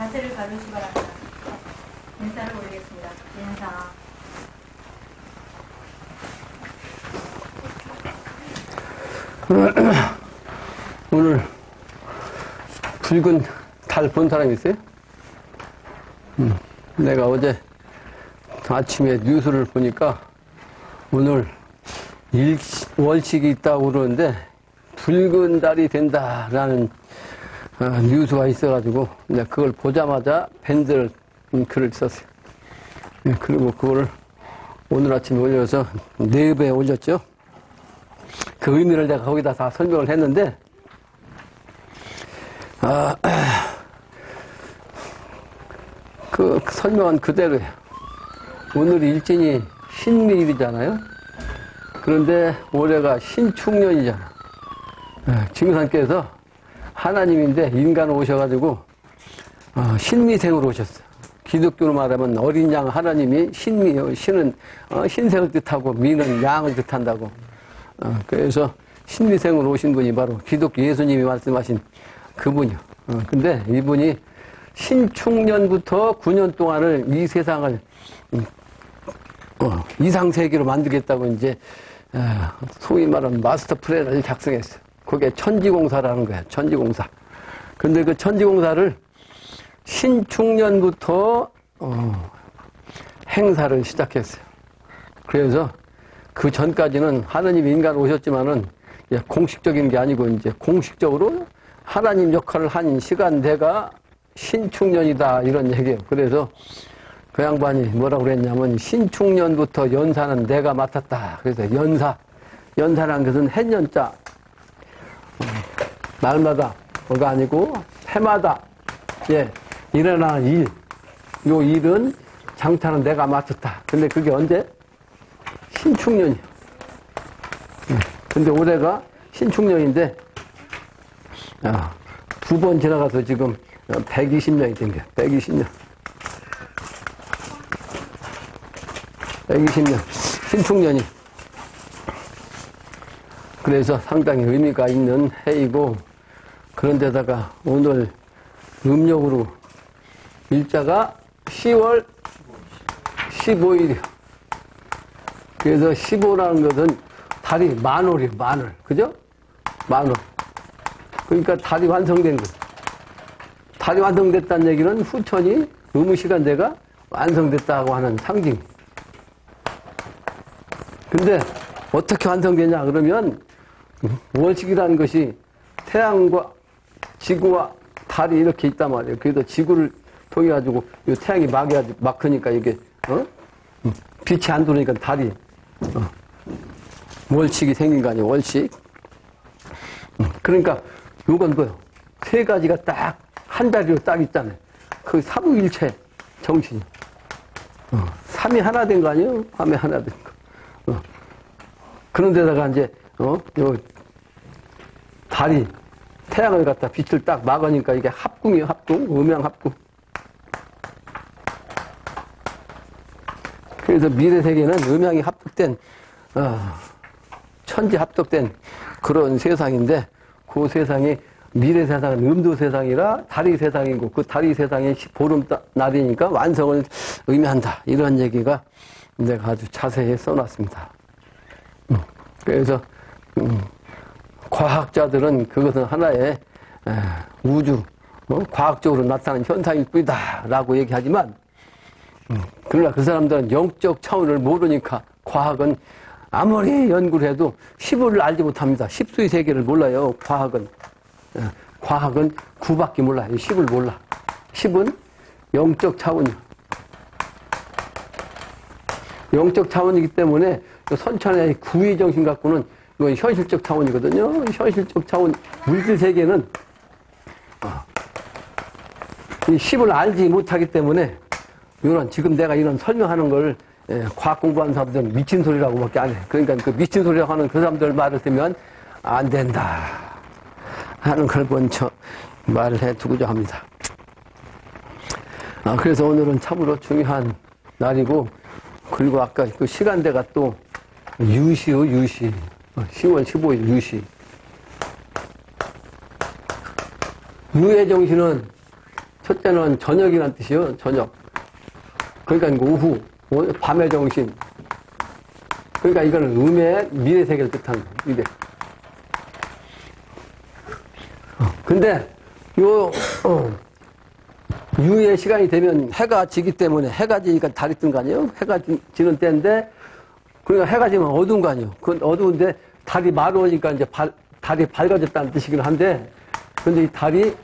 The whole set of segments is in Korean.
자세를 바르시 바랍니다. 인사를 올리겠습니다. 인사. 오늘 붉은 달 본 사람 있어요? 내가 어제 아침에 뉴스를 보니까 오늘 월식이 있다고 그러는데 붉은 달이 된다라는 뉴스가 있어가지고 내가 그걸 보자마자 밴드를 글을 썼어요. 그리고 그걸 오늘 아침에 올려서 네이버에 올렸죠. 그 의미를 내가 거기다 다 설명을 했는데 그 설명은 그대로예요. 오늘 일진이 신미일이잖아요. 그런데 올해가 신축년이잖아. 증산께서 하나님인데 인간으로 오셔가지고 신미생으로 오셨어요. 기독교로 말하면 어린 양 하나님이 신미요. 신은 흰색을 뜻하고 미는 양을 뜻한다고. 그래서 신미생으로 오신 분이 바로 기독교 예수님이 말씀하신 그분이요. 근데 이분이 신축년부터 9년 동안을 이 세상을 이상세계로 만들겠다고 이제 소위 말하는 마스터 플랜을 작성했어요. 그게 천지공사라는 거야. 천지공사. 근데 그 천지공사를 신축년부터 행사를 시작했어요. 그래서 그 전까지는 하느님 인간 오셨지만은 공식적인 게 아니고 이제 공식적으로 하나님 역할을 한 시간대가 신축년이다 이런 얘기예요. 그래서 그 양반이 뭐라고 그랬냐면 신축년부터 연사는 내가 맡았다. 그래서 연사란 것은 해년자 날마다 뭐가 아니고 해마다 일어나는 일, 요 일은 장차는 내가 맡았다. 근데 그게 언제? 신축년이요. 근데 올해가 신축년인데 2번 지나가서 지금 120년이 된 거야. 120년. 120년. 신축년이. 그래서 상당히 의미가 있는 해이고, 그런데다가 오늘 음력으로 일자가 10월 15일이요. 그래서 15라는 것은 달이 만월이에요. 만월. 그죠? 만월. 그러니까 달이 완성된 거예요. 달이 완성됐다는 얘기는 후천이 의무시간대가 완성됐다고 하는 상징. 근데 어떻게 완성되냐 그러면 월식이라는 것이 태양과 지구와 달이 이렇게 있단 말이에요. 그래서 지구를 통해 가지고 이 태양이 막으니까 이게 빛이 안 들어오니까 달이 월식이 생긴 거 아니에요. 월식. 그러니까 요건 뭐요? 세 가지가 딱 한 자리로 딱 있잖아요. 그 삼위일체 정신이. 삼이 하나 된 거 아니에요? 삼이 하나 된 거. 그런데다가 이제 요 달이 태양을 갖다 빛을 딱 막으니까 이게 합궁이에요. 합궁. 음양 합궁. 그래서 미래 세계는 음양이 합독된 천지 합독된 그런 세상인데 그 세상이 미래 세상은 음도 세상이라 달이 세상이고 그 달이 세상이 보름날이니까 완성을 의미한다. 이런 얘기가 내가 아주 자세히 써놨습니다. 그래서 과학자들은 그것은 하나의 우주 과학적으로 나타나는 현상일 뿐이다 라고 얘기하지만 그러나 그 사람들은 영적 차원을 모르니까 과학은 아무리 연구를 해도 10을 알지 못합니다. 10수의 세계를 몰라요. 과학은 9밖에 몰라요. 10을 몰라. 10은 영적 차원이요. 영적 차원이기 때문에 선천의 구의 정신 갖고는 이건 현실적 차원이거든요. 현실적 차원 물질 세계는 이 10을 알지 못하기 때문에 이런 지금 내가 이런 설명하는 걸 과학 공부하는 사람들은 미친 소리라고밖에 안 해. 그러니까 그 미친 소리라고 하는 그 사람들 말을 들으면 안 된다 하는 걸 먼저 말을 해두고자 합니다. 그래서 오늘은 참으로 중요한 날이고 그리고 아까 그 시간대가 또 유시요 유시 10월 15일 유시 유의 정신은 첫째는 저녁이란 뜻이요. 저녁. 그러니까 이거 오후, 밤의 정신. 그러니까 이거는 음의 미래 세계를 뜻하는 거예요. 미래. 근데 유의 시간이 되면 해가 지기 때문에 해가 지니까 달이 뜬 거 아니에요? 해가 지는 때인데 그러니까 해가 지면 어두운 거 아니에요? 그건 어두운데 달이 마르니까 이제 달이 밝아졌다는 뜻이긴 한데 근데 이 달이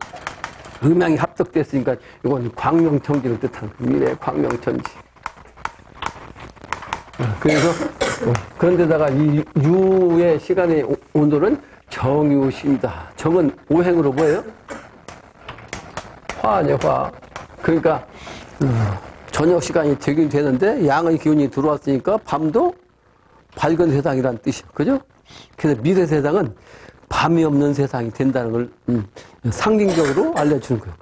음양이 합석됐으니까 이건 광명천지를 뜻하는 거예요. 미래 광명천지. 그래서 그런데다가 이 유의 시간의 온도는 정유시이다. 정은 오행으로 뭐예요? 화냐 화. 그러니까 저녁 시간이 되긴 되는데 양의 기운이 들어왔으니까 밤도 밝은 세상이란 뜻이에요. 그죠? 그래서 미래 세상은 밤이 없는 세상이 된다는 걸 상징적으로 알려주는 거예요.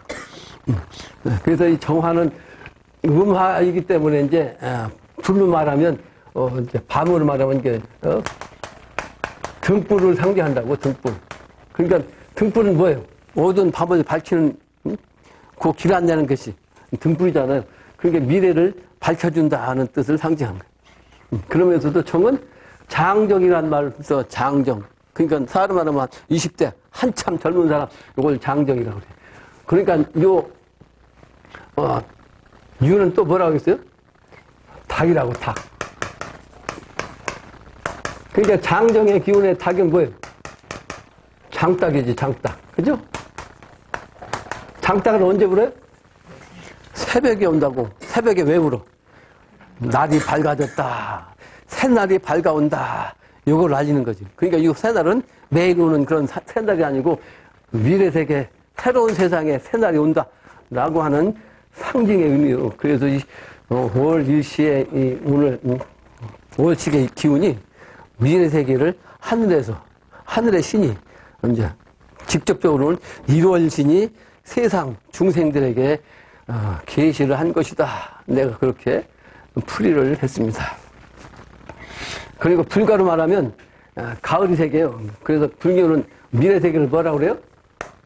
그래서 이 정화는 음화이기 때문에 이제 불로 말하면 이제 밤으로 말하면 이게 등불을 상징한다고 등불. 그러니까 등불은 뭐예요? 어두운 밤을 밝히는 그 길 안내는 것이 등불이잖아요. 그러니까 미래를 밝혀준다 하는 뜻을 상징한 거예요. 그러면서도 정은 장정이라는 말을 써 장정. 그러니까 사람 말하면 20대 한참 젊은 사람 이걸 장정이라고 그래요. 그러니까 유는 또 뭐라고 했어요? 닭이라고 닭. 그러니까 장정의 기운의 닭은 뭐예요? 장닭이지 장닭. 그죠? 장닭을 언제 불어요? 새벽에 온다고. 새벽에 왜 불어? 날이 밝아졌다. 새날이 밝아온다. 이걸 알리는 거지. 그러니까 이 새날은 매일 오는 그런 새날이 아니고 미래 세계, 새로운 세상에 새날이 온다. 라고 하는 상징의 의미요. 그래서 월 일시의 오늘 월식의 기운이 미래 세계를 하늘의 신이 이제 직접적으로는 1월 신이 세상 중생들에게 계시를 한 것이다. 내가 그렇게 풀이를 했습니다. 그리고 불가로 말하면 가을이 세계예요. 그래서 불교는 미래 세계를 뭐라고 그래요?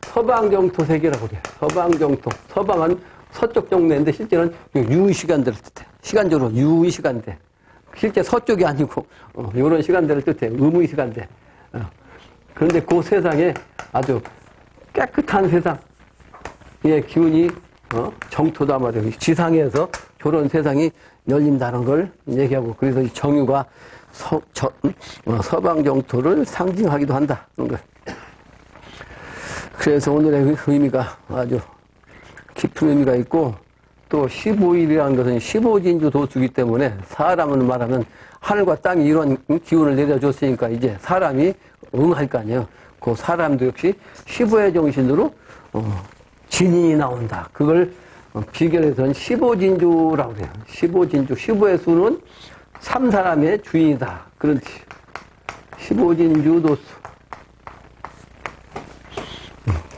서방정토 세계라고 그래요. 서방정토. 서방은 서쪽 정도인데 실제는 유의 시간대를 뜻해. 시간적으로 유의 시간대. 실제 서쪽이 아니고 이런 시간대를 뜻해. 음의 시간대. 그런데 그 세상에 아주 깨끗한 세상의 기운이 정토다 말이에요. 지상에서 저런 세상이 열린다는 걸 얘기하고 그래서 이 정유가 서방정토를 상징하기도 한다. 그래서 오늘의 의미가 아주 깊은 의미가 있고 또 15일이라는 것은 15진주 도수이기 때문에 사람은 말하면 하늘과 땅이 이런 기운을 내려줬으니까 이제 사람이 응할 거 아니에요. 그 사람도 역시 15의 정신으로 진인이 나온다. 그걸 비결에서는 15진주라고 그래요. 15진주. 15의 수는 3사람의 주인이다. 그런 뜻이에요. 15진주 도수.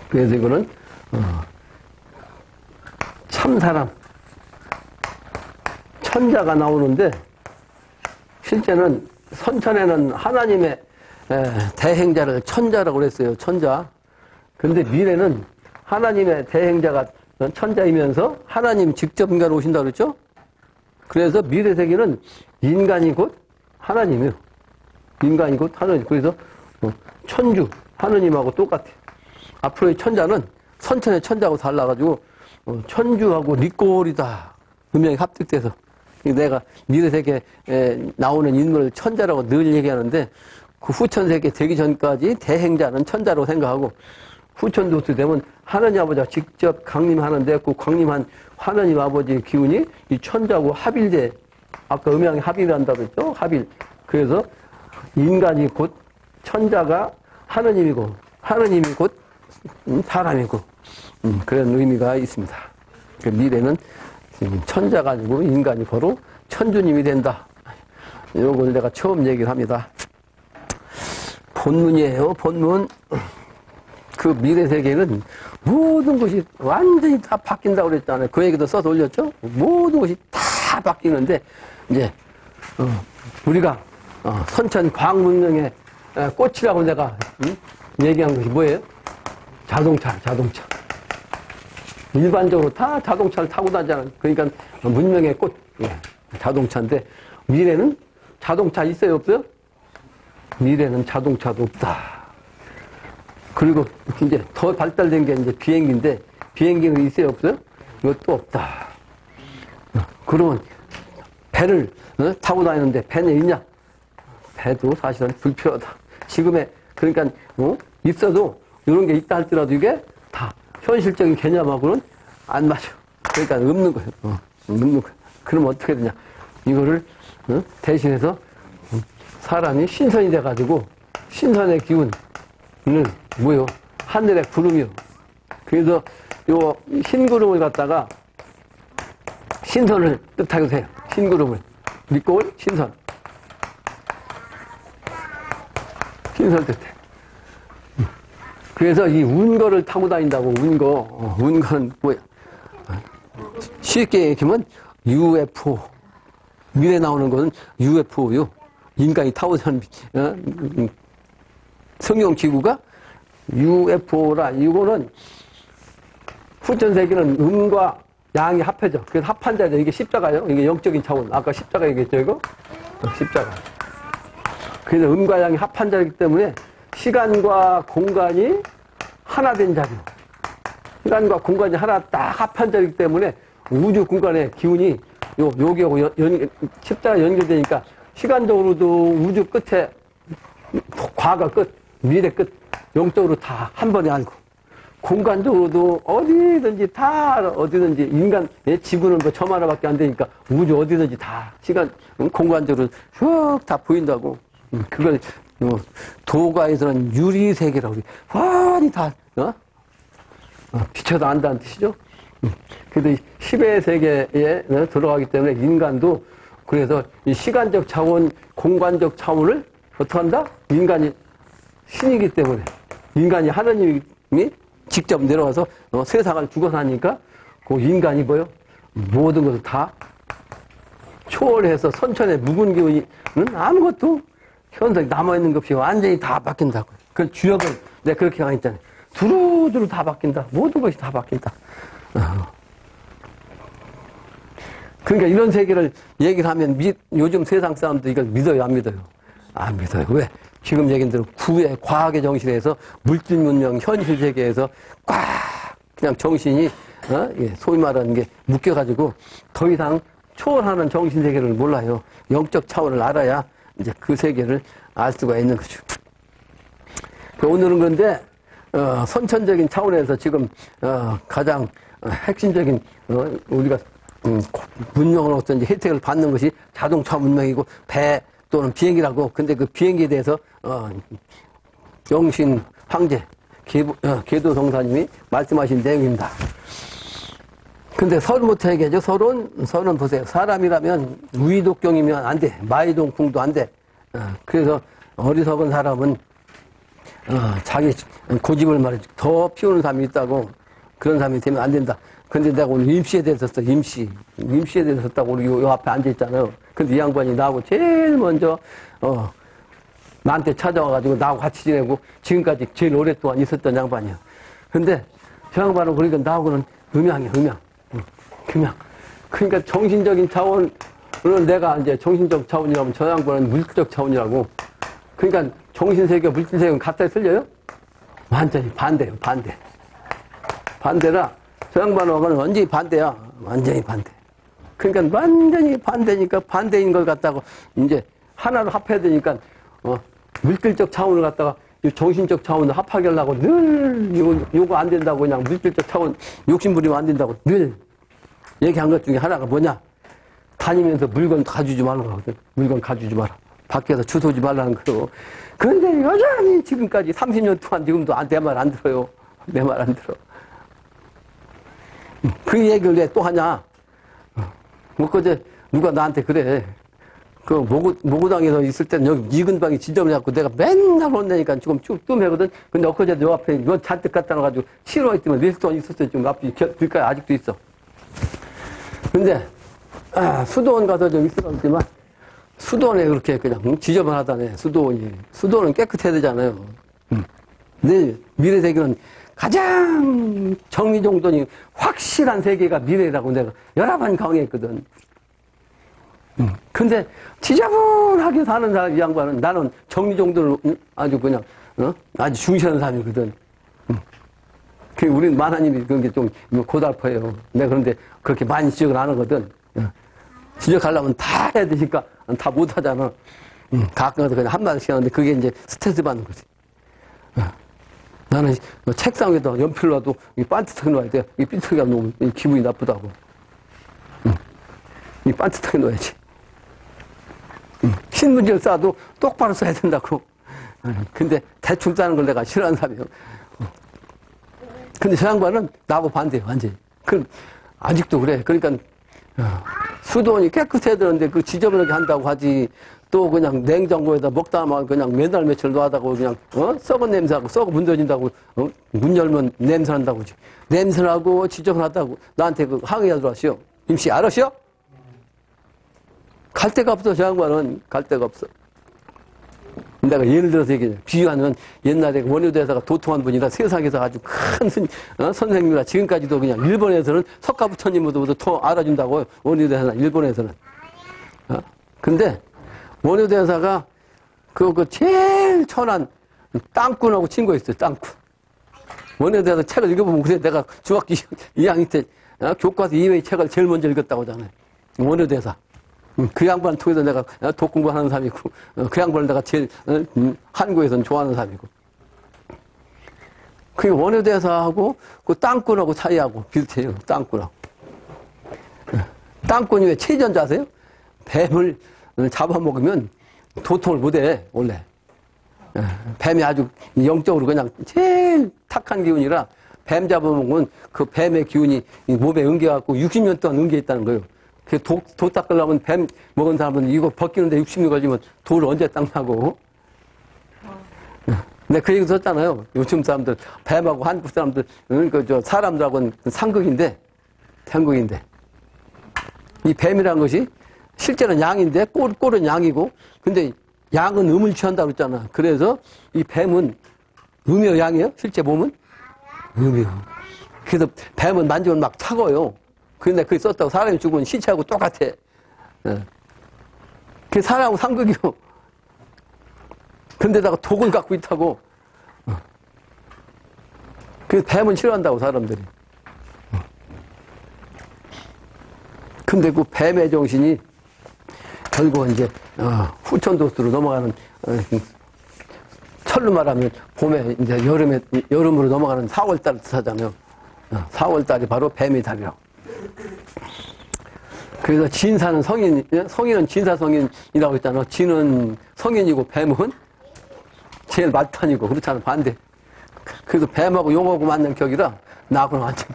그래서 이거는 참사람, 천자가 나오는데 실제는 선천에는 하나님의 대행자를 천자라고 그랬어요. 천자. 근데 미래는 하나님의 대행자가 천자이면서 하나님 직접 인간 오신다고 그랬죠? 그래서 미래 세계는 인간이 곧 하나님이에요. 인간이 곧 하나님. 그래서 천주, 하느님하고 똑같아요. 앞으로의 천자는 선천의 천자하고 달라가지고 천주하고 리꼴이다. 음양이 합득돼서. 내가 미래 세계에 나오는 인물을 천자라고 늘 얘기하는데 그 후천 세계 되기 전까지 대행자는 천자라고 생각하고 후천 도수 되면 하느님 아버지가 직접 강림하는데 그 강림한 하느님 아버지의 기운이 이 천자하고 합일돼. 아까 음양이 합일한다고 했죠? 합일. 그래서 인간이 곧 천자가 하느님이고 하느님이 곧 사람이고 그런 의미가 있습니다. 그 미래는 천자가 아니고 인간이 바로 천주님이 된다. 이걸 내가 처음 얘기를 합니다. 본문이에요. 본문. 그 미래 세계는 모든 것이 완전히 다 바뀐다고 그랬잖아요. 그 얘기도 써서 올렸죠. 모든 것이 다 바뀌는데 이제 우리가 선천 광문명의 꽃이라고 내가 얘기한 것이 뭐예요? 자동차. 일반적으로 다 자동차를 타고 다니잖아요. 그러니까 문명의 꽃, 예, 자동차인데 미래는 자동차 있어요, 없어요? 미래는 자동차도 없다. 그리고 이제 더 발달된 게 이제 비행기인데 비행기는 있어요, 없어요? 이것도 없다. 그러면 배를 타고 다니는데 배는 있냐? 배도 사실은 불필요하다. 지금의 그러니까 있어도 이런 게 있다 할지라도 이게 다 현실적인 개념하고는 안 맞아. 그러니까 없는 거예요. 없는 거예요. 그러면 어떻게 되냐? 이거를 대신해서 사람이 신선이 돼가지고 신선의 기운을 뭐요? 하늘의 구름이요. 그래서 요 흰구름을 갖다가 신선을 뜻하기도 해요. 흰구름을. 밑거울 신선. 신선 뜻해. 그래서 이 운거를 타고 다닌다고, 운거. 운거는 뭐야? 쉽게 얘기하면 UFO. 미래 나오는 것은 UFO요. 인간이 타고 다니는 성형기구가 UFO라. 이거는 후천세계는 음과 양이 합해져. 그래서 합한 자죠. 이게 십자가요. 이게 영적인 차원. 아까 십자가 얘기했죠, 이거? 십자가. 그래서 음과 양이 합한 자이기 때문에 시간과 공간이 하나 된 자리. 시간과 공간이 하나 딱 합한 자이기 때문에 우주 공간의 기운이 여기하고 십자가 연결되니까 시간적으로도 우주 끝에 과거 끝, 미래 끝, 영적으로 다 한 번에 알고, 공간적으로도 어디든지 인간, 지구는 뭐 점 하나밖에 안 되니까 우주 어디든지 다 시간, 공간적으로 쭉 다 보인다고. 그걸 도가에서는 유리세계라고 그래. 훤히 다 비춰도 안다는 뜻이죠. 그래도 10의 세계에 들어가기 때문에 인간도 그래서 이 시간적 차원, 공간적 차원을 어떻게 한다? 인간이 신이기 때문에 인간이 하느님이 직접 내려와서 세상을 주관하니까 그 인간이 뭐요? 모든 것을 다 초월해서 선천의 묵은 기운이 아무것도 현상이 남아있는 것 없이 완전히 다 바뀐다고. 그 주역은 내가 그렇게 강했잖아요. 두루두루 다 바뀐다. 모든 것이 다 바뀐다. 그러니까 이런 세계를 얘기를 하면 요즘 세상 사람들 이걸 믿어요, 안 믿어요? 안 믿어요. 왜? 지금 얘기한 대로 구의 과학의 정신에서 물질 문명 현실 세계에서 꽉 그냥 정신이 소위 말하는 게 묶여가지고 더 이상 초월하는 정신 세계를 몰라요. 영적 차원을 알아야 이제 그 세계를 알 수가 있는 거죠. 오늘은 그런데 선천적인 차원에서 지금 가장 핵심적인 우리가 문명으로서 이제 혜택을 받는 것이 자동차 문명이고 배 또는 비행기라고. 근데 그 비행기에 대해서 영신 황제 계도성사님이 말씀하신 내용입니다. 근데 설부터 얘기하죠. 설은 보세요. 사람이라면 우이독경이면 안 돼. 마이동풍도 안 돼. 그래서 어리석은 사람은 자기 고집을 말해줘. 더 피우는 사람이 있다고. 그런 사람이 되면 안 된다. 근데 내가 오늘 임시에 대해서 썼어. 임시에 대해서 썼다고 우리 요 앞에 앉아있잖아요. 근데 이 양반이 나하고 제일 먼저 나한테 찾아와가지고 나하고 같이 지내고 지금까지 제일 오랫동안 있었던 양반이야. 근데 저 양반은 그러니까 나하고는 음양이야, 음양. 그러니까 정신적인 차원을 내가 이제 정신적 차원이라면 저 양반은 물질적 차원이라고. 그러니까 정신세계와 물질세계는 같아 틀려요? 완전히 반대예요, 반대. 반대라 저 양반하고는 완전히 반대야. 완전히 반대. 그러니까 완전히 반대니까 반대인 걸 갖다가 이제 하나로 합해야 되니까 물질적 차원을 갖다가 정신적 차원을 합하게 하려고 늘 요거 안 된다고 그냥 물질적 차원 욕심부리면 안 된다고 늘 얘기한 것 중에 하나가 뭐냐? 다니면서 물건 가주지 말라고 하거든. 물건 가주지 마라. 밖에서 주소지 말라는 거요. 그런데 여전히 지금까지 30년 동안 지금도 내 말 안 들어요. 내 말 안 들어. 그 얘기를 왜 또 하냐? 그제 누가 나한테 그래. 그 모구당에서 있을 때는 여기 이근방이 지점을 잡고 내가 맨날 혼내니까 지금 쭉 뜸하거든. 근데 엊그제 요 앞에 이거 잔뜩 갖다 놔가지고 싫어했더니 며칠 동안 있었어요. 지금 앞에 길가에 아직도 있어. 근데 수도원 가서 좀 있었지만 수도원에 그렇게 그냥 지저분하다네. 수도원은 깨끗해야 되잖아요. 내 미래세계는 가장 정리정돈이 확실한 세계가 미래라고 내가 여러 번 강의했거든. 근데 지저분하게 사는 사람, 이 양반은 나는 정리정돈을 아주 그냥, 아주 중시하는 사람이거든. 우리는 만화님이 그런 게 좀 고달퍼요. 내가 그런데 그렇게 많이 지적을 안 하거든. 지적하려면 다 해야 되니까 다 못하잖아. 가끔가다 그냥 한마디씩 하는데 그게 이제 스트레스 받는 거지. 나는 책상 위에다 연필로 놔도 이 반듯하게 놓아야 돼. 이 삐뚤게 놓으면 기분이 나쁘다고. 이 반듯하게 놓아야지. 신문지를 싸도 똑바로 써야 된다고. 근데 대충 싸는 걸 내가 싫어하는 사람이에요. 근데 저 양반은 나하고 반대예요, 완전히. 아직도 그래. 그러니까, 수도원이 깨끗해야 되는데 그 지저분하게 한다고 하지. 또 그냥 냉장고에다 먹다 막 그냥 매달 며칠 놔다고 그냥, 썩은 냄새하고 썩어 문드러진다고, 문 열면 냄새 난다고. 냄새나고 지저분하다고 나한테 그 항의하더라 하시오. 임씨, 알았시오? 갈 데가 없어, 저 양반은. 갈 데가 없어. 내가 예를 들어서 얘기해. 비유하면 옛날에 원효대사가 도통한 분이라 세상에서 아주 큰 선생님이라 지금까지도 그냥 일본에서는 석가부처님보다 더 알아준다고 원효대사는 일본에서는. 근데 원효대사가 그 제일 천한 땅꾼하고 친구가 있어요. 땅꾼. 원효대사 책을 읽어보면 그래 내가 중학교 2학년 때 교과서 이외의 책을 제일 먼저 읽었다고 하잖아요. 원효대사. 그 양반을 통해서 내가 독공부하는 사람이고 그 양반을 내가 제일 한국에서는 좋아하는 사람이고 그 원효대사하고 그 땅꾼하고 사이하고 비슷해요. 땅꾼하고. 땅꾼이 왜 체전자 아세요? 뱀을 잡아먹으면 도통을 못해 원래. 뱀이 아주 영적으로 그냥 제일 탁한 기운이라 뱀 잡아먹으면 그 뱀의 기운이 몸에 응겨갖고 60년 동안 응겨있다는 거예요. 도 닦으려면 뱀 먹은 사람은 이거 벗기는데 60년 걸리면 돌을 언제 닦냐고. 내가 그 얘기 썼잖아요. 요즘 사람들, 뱀하고 한국 사람들, 사람들하고는 상극인데, 이 뱀이라는 것이 실제는 양인데, 꼴은 양이고, 근데 양은 음을 취한다고 그랬잖아. 그래서 이 뱀은 음이요, 양이에요? 실제 몸은? 음이요. 그래서 뱀은 만지면 막 차가워요. 근데 그게 썼다고 사람이 죽으면 시체하고 똑같아. 그게 사람하고 상극이요. 근데다가 독을 갖고 있다고. 그래서 뱀은 싫어한다고 사람들이. 근데 그 뱀의 정신이 결국은 이제 후천도수로 넘어가는 철로 말하면 봄에 이제 여름으로 넘어가는 4월달 뜻하잖아요. 4월달이 바로 뱀의 달이라고. 그래서 진사는 성인은 진사성인이라고 했잖아. 진은 성인이고 뱀은 제일 말탄이고 그렇잖아. 반대. 그래서 뱀하고 용하고 맞는 격이라 나하고는 완전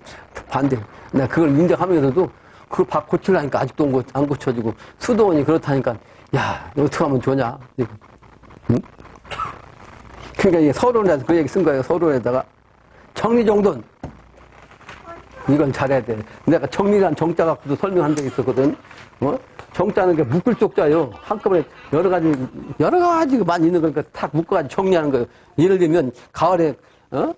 반대. 내가 그걸 인정하면서도 그걸 밥 고치려니까 아직도 안 고쳐지고 수도원이 그렇다니까 야, 너 어떻게 하면 좋냐. 응? 그러니까 이게 서론에서 그 얘기 쓴 거예요. 서론에다가 정리정돈. 이건 잘해야 돼. 내가 정리란 정자 갖고도 설명한 적이 있었거든. 정자는 게 묶을 쪽자요. 한꺼번에 여러 가지가 많이 있는 거니까 탁 묶어가지고 정리하는 거예요. 예를 들면, 가을에,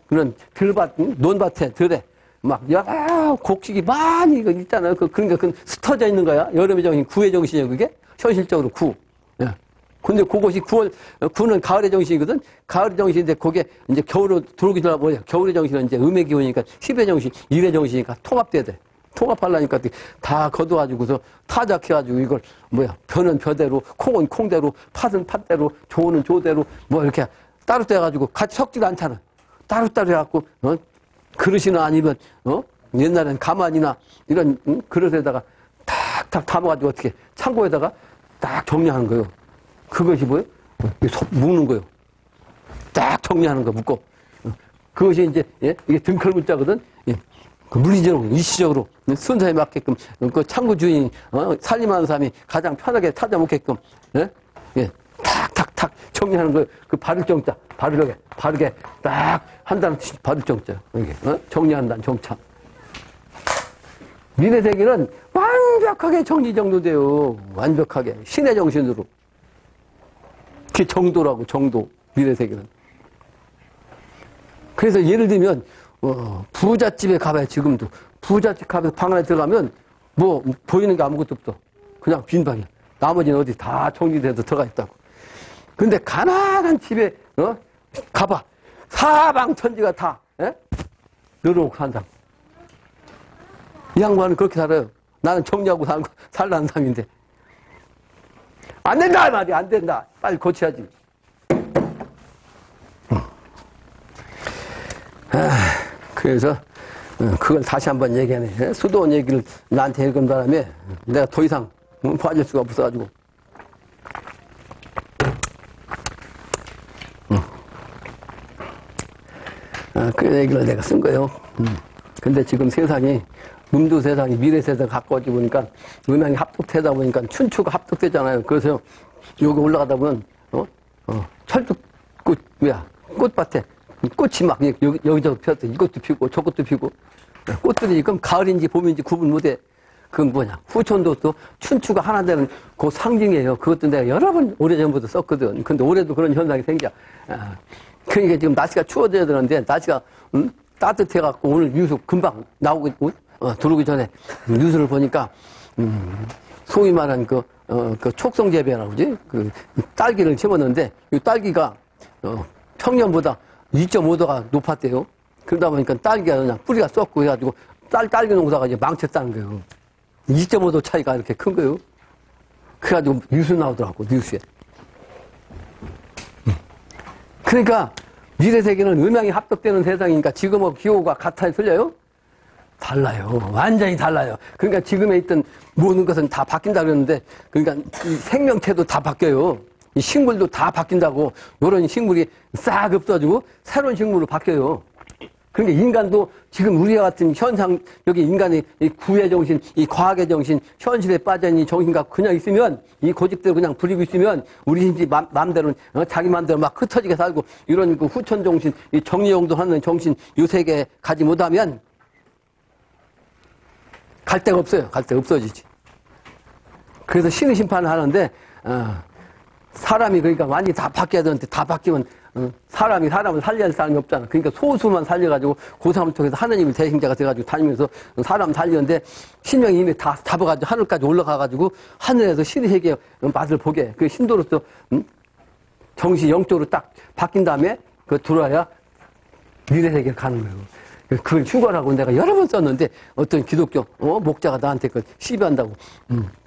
그런 들밭, 논밭에, 들에, 막, 여러 곡식이 많이 있잖아요. 그러니까 그건 흩어져 있는 거야. 여름의 정신, 구의 정신이에요, 그게? 현실적으로 구. 예. 근데 그것이 구는 가을의 정신이거든? 가을의 정신인데, 그게 이제 겨울로 들어오기 전에 뭐야? 겨울의 정신은 이제 음의 기운이니까, 10의 정신, 1의 정신이니까 통합돼야 돼. 통합하려니까 다 걷어가지고서 타작해가지고 이걸 벼는 벼대로, 콩은 콩대로, 팥은 팥대로, 조는 조대로, 이렇게 따로 떼가지고 같이 섞지도 않잖아. 따로따로 해갖고, 그릇이나 아니면, 옛날엔 가만이나 이런 그릇에다가 탁탁 담아가지고 어떻게 창고에다가 딱 정리하는 거예요. 그것이 뭐예요? 묶는 거예요. 딱 정리하는 거 묶고. 그것이 이제, 예? 이게 등컬 문자거든? 예. 그 물리적으로, 일시적으로, 순서에 맞게끔, 그 창고 주인이, 살림하는 사람이 가장 편하게 찾아먹게끔, 예? 예. 탁탁탁 정리하는 거, 그 바를 정자, 바르게 딱 한다는 뜻이 바를 정자. 이게, 정리한다는 정차. 미래 세계는 완벽하게 정리정돈돼요. 완벽하게. 신의 정신으로. 그게 정도라고, 정도. 미래 세계는. 그래서 예를 들면, 부잣집에 가봐요, 지금도. 부잣집 가서 방 안에 들어가면, 뭐, 보이는 게 아무것도 없어. 그냥 빈 방이야. 나머지는 어디 다 정리돼서 들어가 있다고. 근데 가난한 집에, 가봐. 사방천지가 다, 늘어놓고 산다고. 이 양반은 그렇게 살아요. 나는 정리하고 살라는 사람인데. 안 된다, 말이야. 안 된다. 빨리 고쳐야지. 그래서, 그걸 다시 한번 얘기하네. 수도원 얘기를 나한테 읽은 바람에 내가 더 이상 빠질 수가 없어가지고. 그 얘기를 내가 쓴 거예요. 근데 지금 세상이, 음도 세상이 미래 세상 가까워지고 보니까 음양이 합독되다 보니까 춘추가 합독되잖아요. 그래서 여기 올라가다 보면, 철쭉꽃, 꽃밭에 꽃이 막 여기저기 피었어. 이것도 피고 저것도 피고. 꽃들이 지금 가을인지 봄인지 구분 못해. 그건 뭐냐. 후천도 또 춘추가 하나 되는 그 상징이에요. 그것도 내가 여러 번 오래전부터 썼거든. 근데 올해도 그런 현상이 생겨. 그러니까 지금 날씨가 추워져야 되는데 날씨가 따뜻해갖고 오늘 뉴스 금방 나오고 있고 들어오기 전에 뉴스를 보니까 소위 말하는 그 촉성 재배라고 그러지? 그 딸기를 심었는데 이 딸기가 평년보다 2.5도가 높았대요. 그러다 보니까 딸기가 그냥 뿌리가 썩고 해가지고 딸기 농사가 이제 망쳤다는 거예요. 2.5도 차이가 이렇게 큰 거예요. 그래가지고 뉴스 나오더라고, 뉴스에. 그러니까 미래 세계는 음양이 합독되는 세상이니까 지금하고 기호가 같아요, 틀려요? 달라요. 완전히 달라요. 그러니까 지금에 있던 모든 것은 다 바뀐다 그러는데, 그러니까 이 생명체도 다 바뀌어요. 이 식물도 다 바뀐다고. 요런 식물이 싹 없어지고 새로운 식물로 바뀌어요. 그러니까 인간도 지금 우리와 같은 현상, 여기 인간의 이 구의 정신, 이 과학의 정신, 현실에 빠진 이 정신 갖고 그냥 있으면, 이 고집대로 그냥 부리고 있으면, 우리 마음대로, 자기 마음대로 막 흩어지게 살고, 이런 그 후천 정신, 이 정리용도 하는 정신, 요 세계에 가지 못하면, 갈 데가 없어요. 갈 데가 없어지지. 그래서 신의 심판을 하는데, 사람이 그러니까 완전히 다 바뀌어야 되는데, 다 바뀌면, 사람을 살려야 할 사람이 없잖아. 그러니까 소수만 살려가지고 그 사람을 통해서 하느님이 대행자가 돼가지고 다니면서 사람 살리는데 신명이 이미 다 잡아가지고 하늘까지 올라가가지고 하늘에서 신의 세계의 맛을 보게. 그 신도로서 정신 영적으로 딱 바뀐 다음에 그 들어와야 미래 세계를 가는 거예요. 그걸 휴거라고 내가 여러 번 썼는데 어떤 기독교 목자가 나한테 그걸 시비한다고.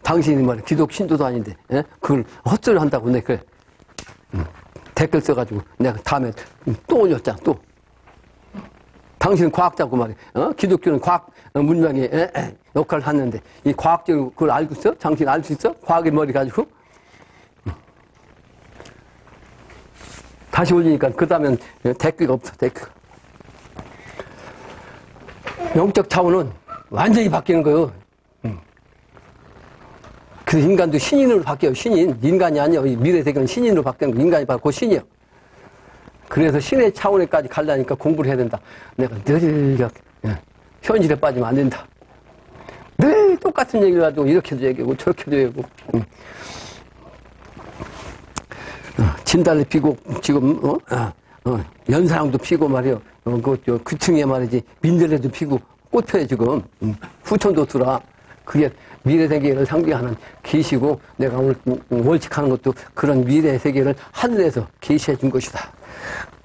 당신이 말이야 기독 신도도 아닌데 그걸 헛소리 한다고 내가 그래. 댓글 써가지고 내가 다음에 또 올렸잖아. 또 당신은 과학자고 말이야. 기독교는 과학 문명의 역할을 하는데 이 과학적으로 그걸 알고 있어? 당신 알 수 있어? 과학의 머리 가지고 다시 올리니까 그 다음엔 댓글이 없어. 댓글. 영적 차원은 완전히 바뀌는 거예요. 그래서 인간도 신인으로 바뀌어요. 신인. 인간이 아니에요. 미래 세계는 신인으로 바뀌는 거. 인간이 바로 그 신이에요. 그래서 신의 차원에까지 가려니까 공부를 해야 된다. 내가 늘 이렇게 현실에 빠지면 안 된다. 늘 똑같은 얘기를 가지고 이렇게도 얘기하고 저렇게도 얘기하고. 진달래 피고 지금 연사랑도 피고 말이에요. 그 층에 말이지 민들레도 피고 꽃 펴요 지금. 후천도 들어. 그게 미래 세계를 상징하는 계시고 내가 오늘 월칙하는 것도 그런 미래 세계를 하늘에서 계시해 준 것이다.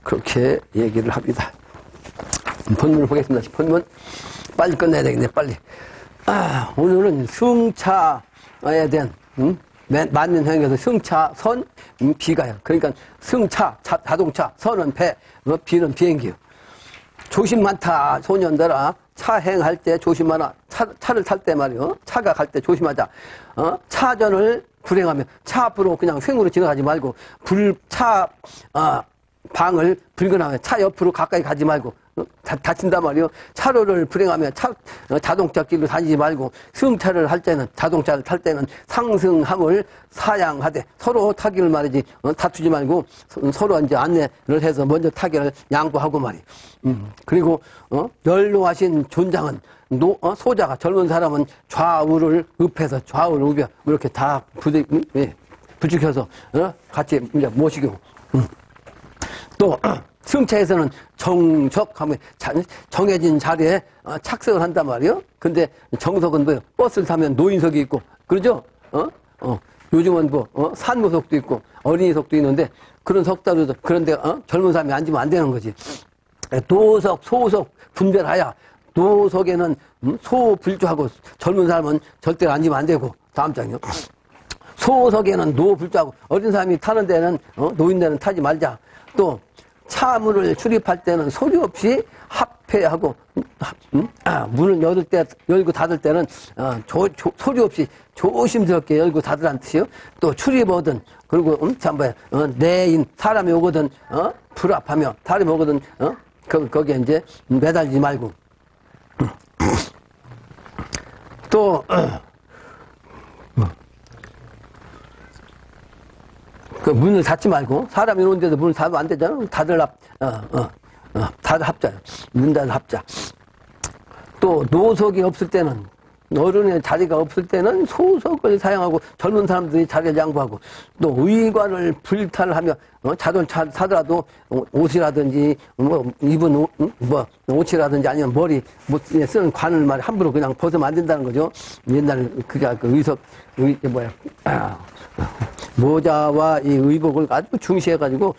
그렇게 얘기를 합니다. 본문을 보겠습니다. 본문 빨리 끝내야 되겠네. 빨리. 오늘은 승차에 대한 만년행에서 승차, 선, 비가요. 그러니까 승차, 자동차, 선은 배, 비는 비행기요. 조심 많다 소년들아. 차 행할 때 조심하라. 차를 탈 때 말이요. 차가 갈 때 조심하자. 차전을 불행하면 차 앞으로 그냥 횡으로 지나가지 말고 방을 불근하면 차 옆으로 가까이 가지 말고 다친단 말이요. 차로를 불행하면 자동차 길로 다니지 말고 승차를 할 때는 자동차를 탈 때는 상승함을 사양하되 서로 타기를 말이지 다투지 말고 서로 이제 안내를 해서 먼저 타기를 양보하고 말이. 그리고 연로하신 존장은 소자가 젊은 사람은 좌우를 읍해서 좌우를 우벼 이렇게 다 부추겨서 같이 모시고 또 승차에서는 정적하면 정해진 자리에 착석을 한단 말이에요. 근데 정석은 뭐예요? 버스를 타면 노인석이 있고, 그러죠? 요즘은 산모석도 있고, 어린이석도 있는데, 그런 석다루도, 그런데, 젊은 사람이 앉으면 안 되는 거지. 노석, 소석 분별하여, 노석에는 소불주하고, 젊은 사람은 절대 앉으면 안 되고, 다음 장이요. 소석에는 노불주하고, 어린 사람이 타는 데는, 노인네는 타지 말자. 또, 차문을 출입할 때는 소리 없이 합회하고, 문을 열고 닫을 때는, 소리 없이 조심스럽게 열고 닫으란 뜻이요. 또 출입하든, 그리고, 내인, 사람이 오거든, 불합하며, 사람이 오거든, 거기에 이제 매달리지 말고. 또, 그 문을 닫지 말고, 사람이 오는데도 문을 닫으면 안 되잖아. 다들 합자요. 문 닫을 합자. 또, 노석이 없을 때는, 어른의 자리가 없을 때는 소석을 사용하고 젊은 사람들이 자리를 양보하고 또 의관을 불탈하며 자동차 타더라도 옷이라든지 입은 옷이라든지 아니면 머리 쓰는 관을 말이 함부로 그냥 벗으면 안 된다는 거죠. 옛날에 그게 그 모자와 이 의복을 아주 중시해가지고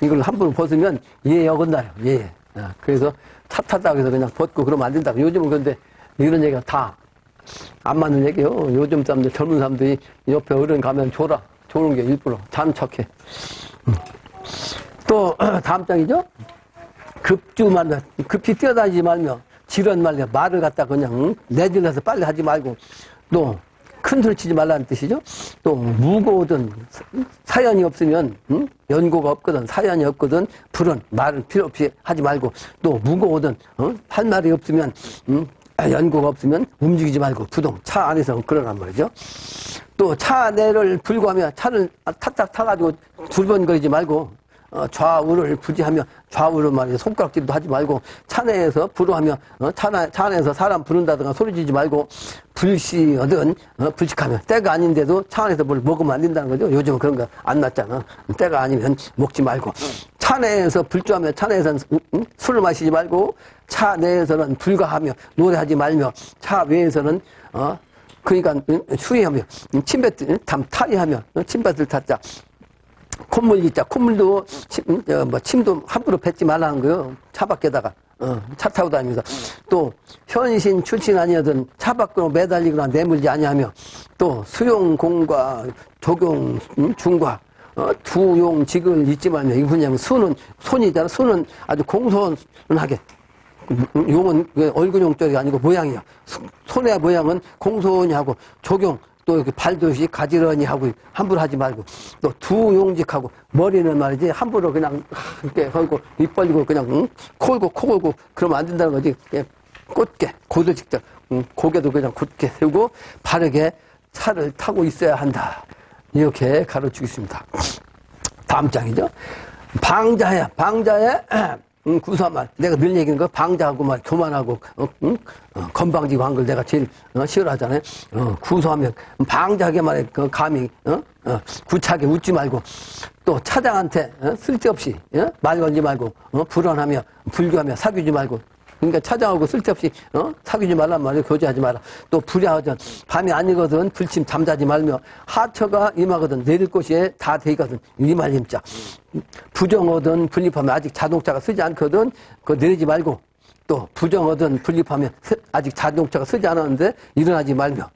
이걸 함부로 벗으면 예에 어긋나요. 예. 그래서 차 타다고 해서 그냥 벗고 그러면 안 된다고. 요즘은 근데 이런 얘기가 다 안 맞는 얘기요. 요즘 사람들, 젊은 사람들이 옆에 어른 가면 조는 게 일부러 자는 척해. 또 다음 장이죠. 급히 뛰어다니지 말며 지런 말며 말을 갖다 그냥 내질러서 빨리 하지 말고 또 큰 소리 치지 말라는 뜻이죠. 또 무거우든 사연이 없으면 연고가 없거든 사연이 없거든 불은 말을 필요 없이 하지 말고 또 무거우든 할 말이 없으면 연고가 없으면 움직이지 말고 부동 차 안에서 그러란 말이죠. 또 차 내를 불구하며 차를 탁탁 타가지고 둘번거리지 말고 좌우를 부지하며 좌우를 말이죠. 손가락질도 하지 말고 차 내에서 불호하며 차 안에서 사람 부른다든가 소리지지 말고 불시하든 불식하며 때가 아닌데도 차 안에서 뭘 먹으면 안 된다는 거죠. 요즘은 그런 거 안 났잖아. 때가 아니면 먹지 말고 차 내에서 불주하며 차 내에서는 술을 마시지 말고 차 내에서는 불가하며 노래하지 말며 차 외에서는 그러니까 추위하며 탈의하며 침뱉을 탔자 콧물 있자 콧물도 침도 함부로 뱉지 말라는 거요. 차 밖에다가 차 타고 다니면서 또 현신 출신 아니어든 차 밖으로 매달리거나 내물지 아니하며 또 수용공과 적용 중과 두용 직을 잊지 말며 이거 뭐냐면 손이잖아. 손은 아주 공손하게 용은 얼굴용 쪽이 아니고 모양이야. 손의 모양은 공손히 하고 적용 또 이렇게 발도 가지런히 하고 함부로 하지 말고 또 두용직하고 머리는 말이지 함부로 그냥 이렇게 하고 입 벌리고 그냥 코 골고 그러면 안 된다는 거지. 곧게 고도직자 고개도 그냥 곧게 세우고 바르게 차를 타고 있어야 한다. 이렇게 가르치겠습니다. 다음 장이죠. 방자야 방자에 구사말 내가 늘 얘기하는 거 방자하고 말 교만하고 건방지고 한 걸 내가 제일 싫어하잖아요. 구사하면 방자하게 말해 그 감히 구차하게 웃지 말고 또 차장한테 쓸데없이 말 걸지 말고 불안하며 불교하며 사귀지 말고 그러니까 차장하고 쓸데없이 사귀지 말란 말이에요. 교제하지 마라. 또 불야하든 밤이 아니거든 불침 잠자지 말며 하처가 임하거든 내릴 곳에 다 되거든 임할 임자 부정하든 분립하면 아직 자동차가 쓰지 않거든 그거 내리지 말고 또 부정하든 분립하면 아직 자동차가 쓰지 않았는데 일어나지 말며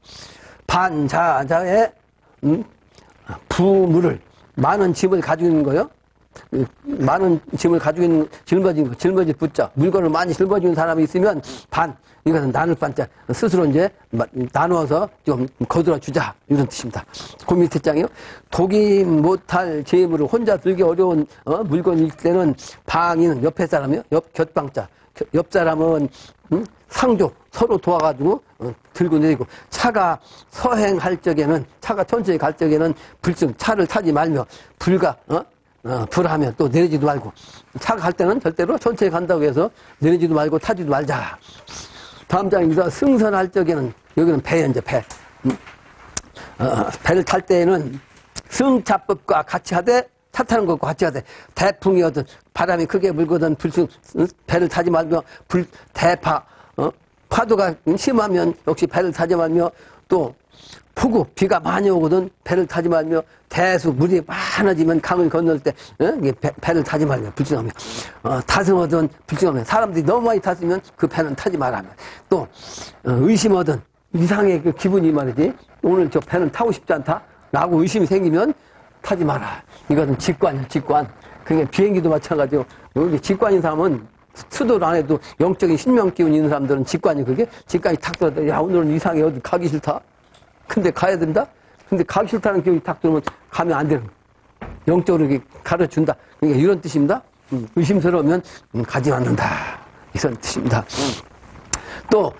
반자자의 부물을 많은 짐을 가지고 있는 거요. 많은 짐을 가지고 있는 짊어질 붙자 물건을 많이 짊어지는 사람이 있으면 이것은 나눌 반자 스스로 이제 나누어서 좀 거들어 주자 이런 뜻입니다. 그 밑에 장이요. 독이 못할 재물을 혼자 들기 어려운 물건일 때는 방이는 옆에 사람이요. 곁방자 옆 사람은 상조 서로 도와가지고 들고 내리고 차가 서행할 적에는 차가 천천히 갈 적에는 불승 차를 타지 말며 불하면 또 내리지도 말고 차가 갈 때는 절대로 천천히 간다고 해서 내리지도 말고 타지도 말자. 다음 장입니다. 승선할 적에는 여기는 배에 이제 배를 탈 때에는 승차법과 같이 하되 차 타는 것과 같이 하되 대풍이거든 바람이 크게 불거든 배를 타지 말며 대파 파도가 심하면 역시 배를 타지 말며 또 폭우 비가 많이 오거든 배를 타지 말며 대수 물이 많아지면 강을 건널 때 배를 타지 말며 불증하며 다승하든 불증하며 사람들이 너무 많이 탔으면 그 배는 타지 말라며 또 의심하든 이상의 그 기분이 말이지 오늘 저 배는 타고 싶지 않다 라고 의심이 생기면 타지 마라. 이것은 직관이야 직관. 그게 비행기도 마찬가지고 여기 직관인 사람은 수도를 안 해도 영적인 신명 기운 있는 사람들은 직관이 그게 직관이 탁 들어도 야 오늘은 이상해 어디 가기 싫다. 근데 가야 된다? 근데 가기 싫다는 기운이 탁 들어오면 가면 안 되는 거야. 영적으로 이렇게 가르쳐준다. 그러니까 이런 뜻입니다. 의심스러우면 가지 않는다. 이런 뜻입니다. 또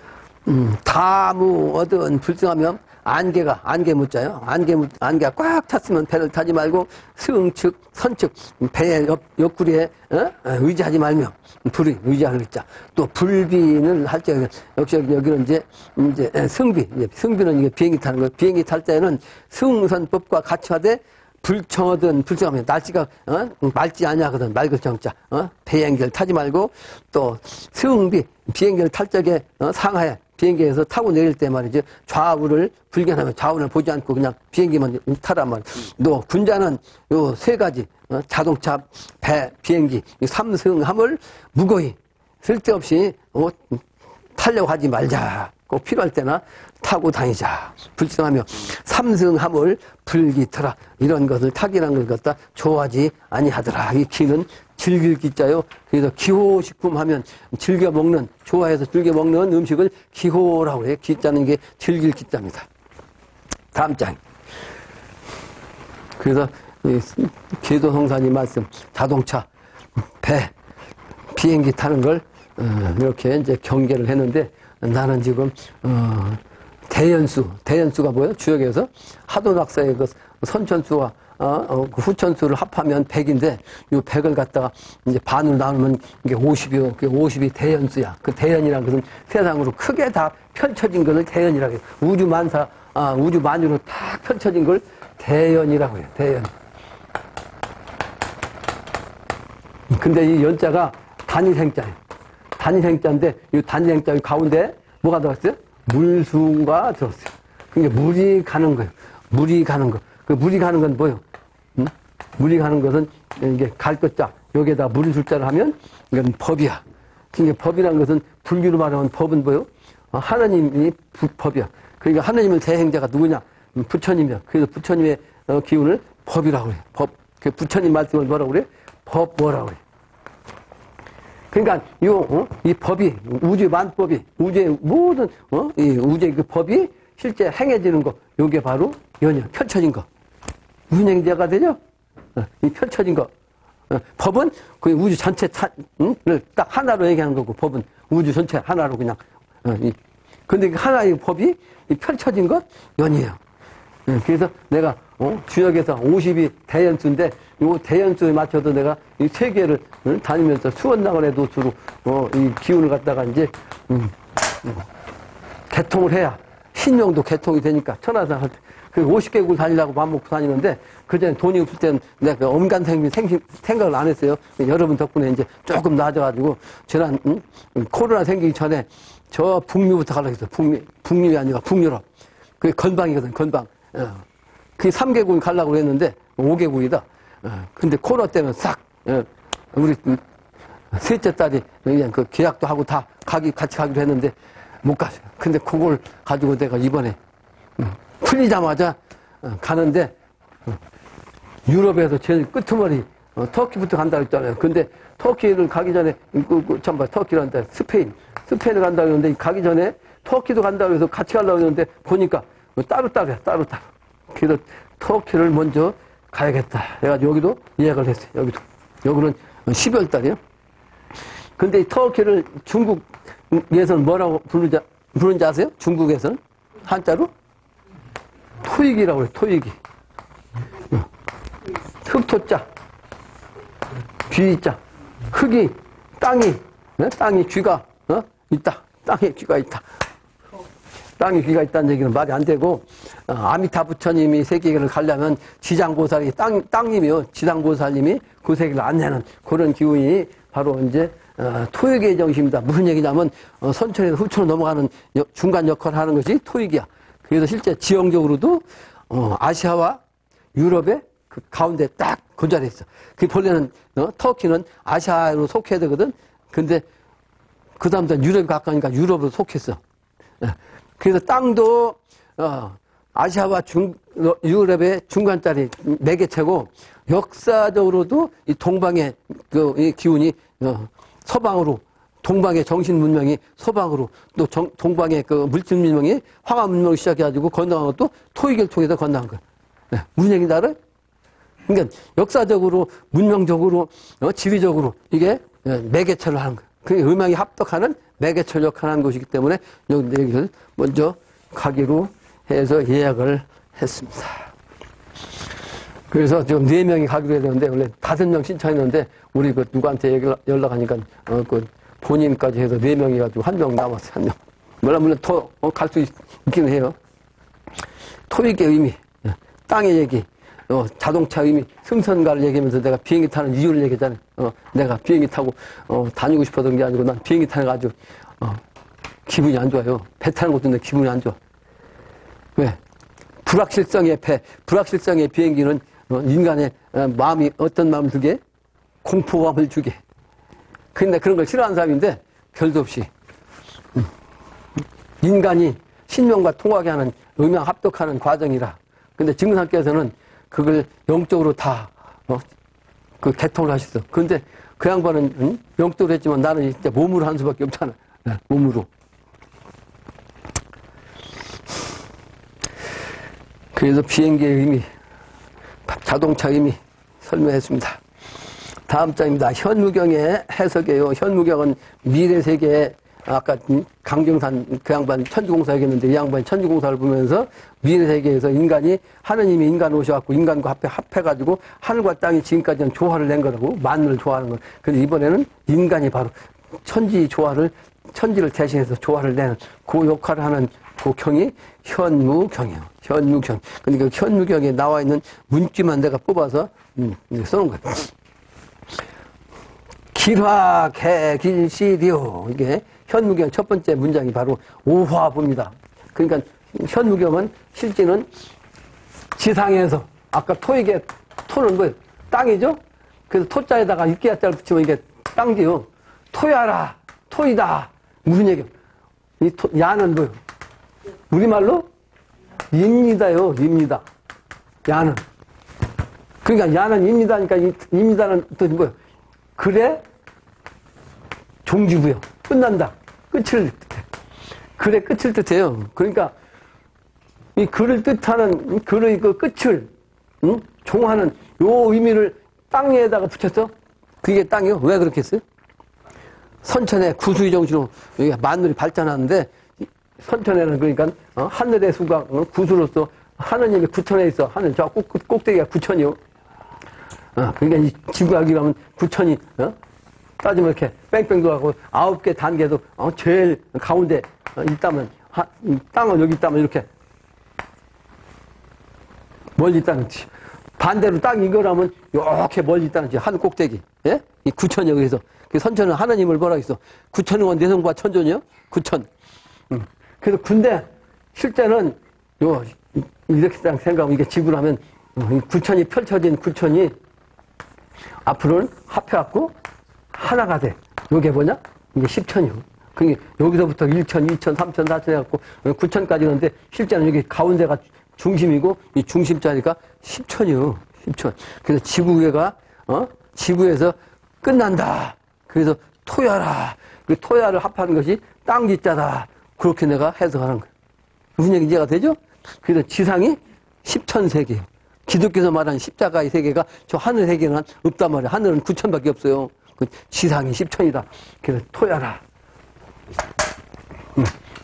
다무 얻은 불증하면 안개 묻자요. 안개가 꽉 찼으면 배를 타지 말고 승측, 선측, 배의 옆구리에 의지하지 말며 불이 의지하는 글자. 또 불비는 할 때 역시 여기는 이제 승비는 이게 비행기 타는 거예요. 비행기 탈 때는 승선법과 같이 하되 불청하든 불청하면 날씨가 맑지 아니하거든 맑을 정자 비행기를 타지 말고 또 승비 비행기를 탈 적에 상하에 비행기에서 타고 내릴 때 말이죠. 좌우를 불견하면 좌우를 보지 않고 그냥 비행기만 타란 말이에요. 또 군자는 요 세 가지 자동차, 배, 비행기 이 삼승함을 무거이 쓸데없이 타려고 하지 말자. 꼭 필요할 때나 타고 다니자. 불증하며 삼승함을 불기터라. 이런 것을 타기란 걸 갖다 좋아하지 아니하더라. 이 기는 즐길 기자요. 그래서 기호식품 하면 즐겨 먹는, 좋아해서 즐겨 먹는 음식을 기호라고 해요. 기자는 게 즐길 기자입니다. 다음 장. 그래서 계도성사님 말씀, 자동차, 배, 비행기 타는 걸 이렇게 이제 경계를 했는데 나는 지금 대연수가 뭐예요? 주역에서 하도낙사의 그 선천수와 그 후천수를 합하면 100인데 이 100을 갖다가 이제 반으로 나누면 이게 50이요. 그 50이 대연수야. 그 대연이라는 것은 세상으로 크게 다 펼쳐진 것을 대연이라고 해요. 우주 만유로 다 펼쳐진 걸 대연이라고 해요. 대연. 근데 이 연자가 단위생자예요. 단위생자인데 이 단위생자 가운데 뭐가 들어갔어요? 물수가 들었어요. 그러니까 물이 가는 거예요. 물이 가는 거. 그 물이 가는 건 뭐예요? 물이 가는 것은 이게 갈 것자 여기에다 물을 숫자를 하면 이건 법이야. 그러니까 법이라는 것은 불교로 말하면 법은 뭐예요? 하나님이 법이야. 그러니까 하나님의 대행자가 누구냐? 부처님이야. 그래서 부처님의 기운을 법이라고 그래. 법. 그 부처님 말씀을 뭐라고 그래? 법 뭐라고 그래. 그러니까 이 법이 우주의 만법이 우주의 모든 이 우주의 그 법이 실제 행해지는 거 요게 바로 연이야. 펼쳐진 거. 운행제가 되죠? 이 펼쳐진 거. 법은 그 우주 전체를 딱 하나로 얘기하는 거고 법은 우주 전체 하나로 그냥 근데 그 하나의 법이 이 펼쳐진 것 연이에요. 그래서 내가 주역에서 50이 대연수인데 이 대연수에 맞춰서 내가 이 세계를 다니면서 수원나간의 도수로 이 기운을 갖다가 이제 개통을 해야 신용도 개통이 되니까 천하상 할 때 그 50개국을 다니려고 맘 먹고 다니는데 그전에 돈이 없을 때는 내가 그 엄간생긴 생각을 안 했어요. 여러분 덕분에 이제 조금 나아져가지고 지난 코로나 생기기 전에 저 북미부터 가려고 했어요. 북미가 아니라 북유럽. 그게 건방이거든, 건방. 그게 3개국을 가려고 했는데 5개국이다. 근데 코로나 때문에 싹 우리 셋째 딸이 그냥 그 계약도 하고 다 같이 가기로 했는데 못 갔어요. 근데 그걸 가지고 내가 이번에 풀리자마자 가는데 유럽에서 제일 끄트머리 터키부터 간다고 했잖아요. 근데 터키를 가기 전에 터키란다 스페인을 간다고 했는데 가기 전에 터키도 간다고 해서 같이 가려고 했는데 보니까 따로따로야. 그래서 터키를 먼저 가야겠다. 내가 여기도 예약을 했어요. 여기는 12월 달이에요. 근데 이 터키를 중국에서는 뭐라고 부르는지 아세요? 중국에서는 한자로 토익이라고 그래요. 토익이. 흑토자, 귀자, 흙이, 땅이 쥐가 있다. 땅에 쥐가 있다. 땅에 귀가 있다는 얘기는 말이 안 되고, 아미타 부처님이 세계를 가려면 지장보살이 땅님이요. 지장보살님이 그 세계를 안내하는 그런 기운이 바로 이제, 토익의 정신입니다. 무슨 얘기냐면, 선천에서 후천으로 넘어가는 중간 역할을 하는 것이 토익이야. 그래서 실제 지형적으로도, 아시아와 유럽의 그 가운데 딱 그 자리에 있어. 그 본래는, 터키는 아시아로 속해야 되거든. 근데 그 다음부터 유럽이 가까우니까 유럽으로 속했어. 그래서 땅도, 아시아와 유럽의 중간짜리 매개체고, 역사적으로도 이 동방의 이 기운이, 서방으로, 동방의 정신 문명이 서방으로, 또 동방의 그 물질 문명이 황하 문명을 시작해가지고 건너간 것도 토익을 통해서 건너간 거야. 무슨 얘기인지 알아요? 그러니까 역사적으로, 문명적으로, 지리적으로 이게 매개체를 하는 거야. 그게 음악이 합독하는 매개체를 역할을 하는 것이기 때문에 여기 얘기를 먼저 가기로 해서 예약을 했습니다. 그래서 지금 4명이 가기로 해야 되는데 원래 5명 신청했는데 우리 그 누구한테 연락하니까 그 본인까지 해서 4명이 가지고 1명 남았어요. 1명. 물론 더 갈 수 있기는 해요. 토익의 의미, 땅의 얘기, 자동차 의미, 승선가를 얘기하면서 내가 비행기 타는 이유를 얘기했잖아요. 내가 비행기 타고, 다니고 싶었던 게 아니고 난 비행기 타는 거 아주, 기분이 안 좋아요. 배 타는 것도 내 기분이 안 좋아. 왜? 불확실성의 비행기는 인간의 마음이 어떤 마음을 주게? 공포감을 주게. 근데 그런 걸 싫어하는 사람인데, 별도 없이. 인간이 신명과 통하게 하는 음양 합독하는 과정이라. 근데 증상께서는 그걸 영적으로 다, 그 개통을 하셨어. 근데 그 양반은, 영적으로 했지만 나는 이제 몸으로 한 수밖에 없잖아. 몸으로. 그래서 비행기의 의미, 자동차 의미 설명했습니다. 다음 장입니다. 현무경의 해석이에요. 현무경은 미래세계의 아까 강경산 그 양반 천주공사 얘기했는데 이 양반이 천주공사를 보면서 미래세계에서 인간이 하느님이 인간 오셔갖고 인간과 합해가지고 하늘과 땅이 지금까지는 조화를 낸 거라고 만물을 조화하는 거. 근데 이번에는 인간이 바로 천지를 대신해서 조화를 내는 그 역할을 하는 그 경이 현무경이에요. 현무경. 근데 그 현무경에 나와 있는 문귀만 내가 뽑아서 써놓은 거예요. 길화개길시리오. 이게 현무경 첫 번째 문장이 바로 오화부입니다. 그러니까 현무경은 실제는 지상에서 아까 토익의 토는 뭐예요? 땅이죠? 그래서 토자에다가 육기자자를 붙이면 이게 땅지요. 토야라, 토이다. 무슨 얘기예요? 이 야는 뭐예요? 우리말로 입니다요. 입니다. 야는. 그러니까 야는 입니다니까 입니다는 뜻이 뭐예요? 그래 종지부요. 끝난다. 끝을 뜻해. 글의 끝을 뜻해요. 그러니까 이 글을 뜻하는 글의 그 끝을 종하는 요 의미를 땅에다가 붙였어. 그게 땅이요. 왜 그렇게 했어요? 선천의 구수의 정신으로 만물이 발전하는데 선천에는 그러니까 하늘의 수가 구수로서 하느님이 구천에 있어. 하늘 저 꼭대기가 구천이요. 그러니까 이 지구하기 가면 구천이 따지면 이렇게 뺑뺑 돌아가고 9개 단계도 제일 가운데 있다면 땅은 여기 있다면 이렇게 멀리 있다는 뜻이. 반대로 땅이 이거라면 이렇게 멀리 있다는 뜻이. 하늘 꼭대기. 예? 이 구천이요. 그래서 그 선천은 하나님을 뭐라 했어? 구천은 건 내성과 천존이요? 구천. 그래서 근데 실제는 이렇게 생각하면 이게 지구라면 구천이 펼쳐진 구천이 앞으로는 합해갖고 하나가 돼. 이게 뭐냐? 이게 10천이요. 그게 여기서부터 1천, 2천, 3천, 4천 해갖고 9천까지 있는데 실제는 여기 가운데가 중심이고 이 중심 자리가 10천이요. 10천. 그래서 지구가 지구에서 끝난다. 그래서 토야라. 그 토야를 합하는 것이 땅지자다. 그렇게 내가 해석하는 거예요. 무슨 얘기인지 이해가 되죠? 그래서 지상이 10천 세계예요. 기독교에서 말하는 십자가의 세계가 저 하늘 세계는 없단 말이에요. 하늘은 9천밖에 없어요. 그 지상이 10천이다. 그래서 토야라.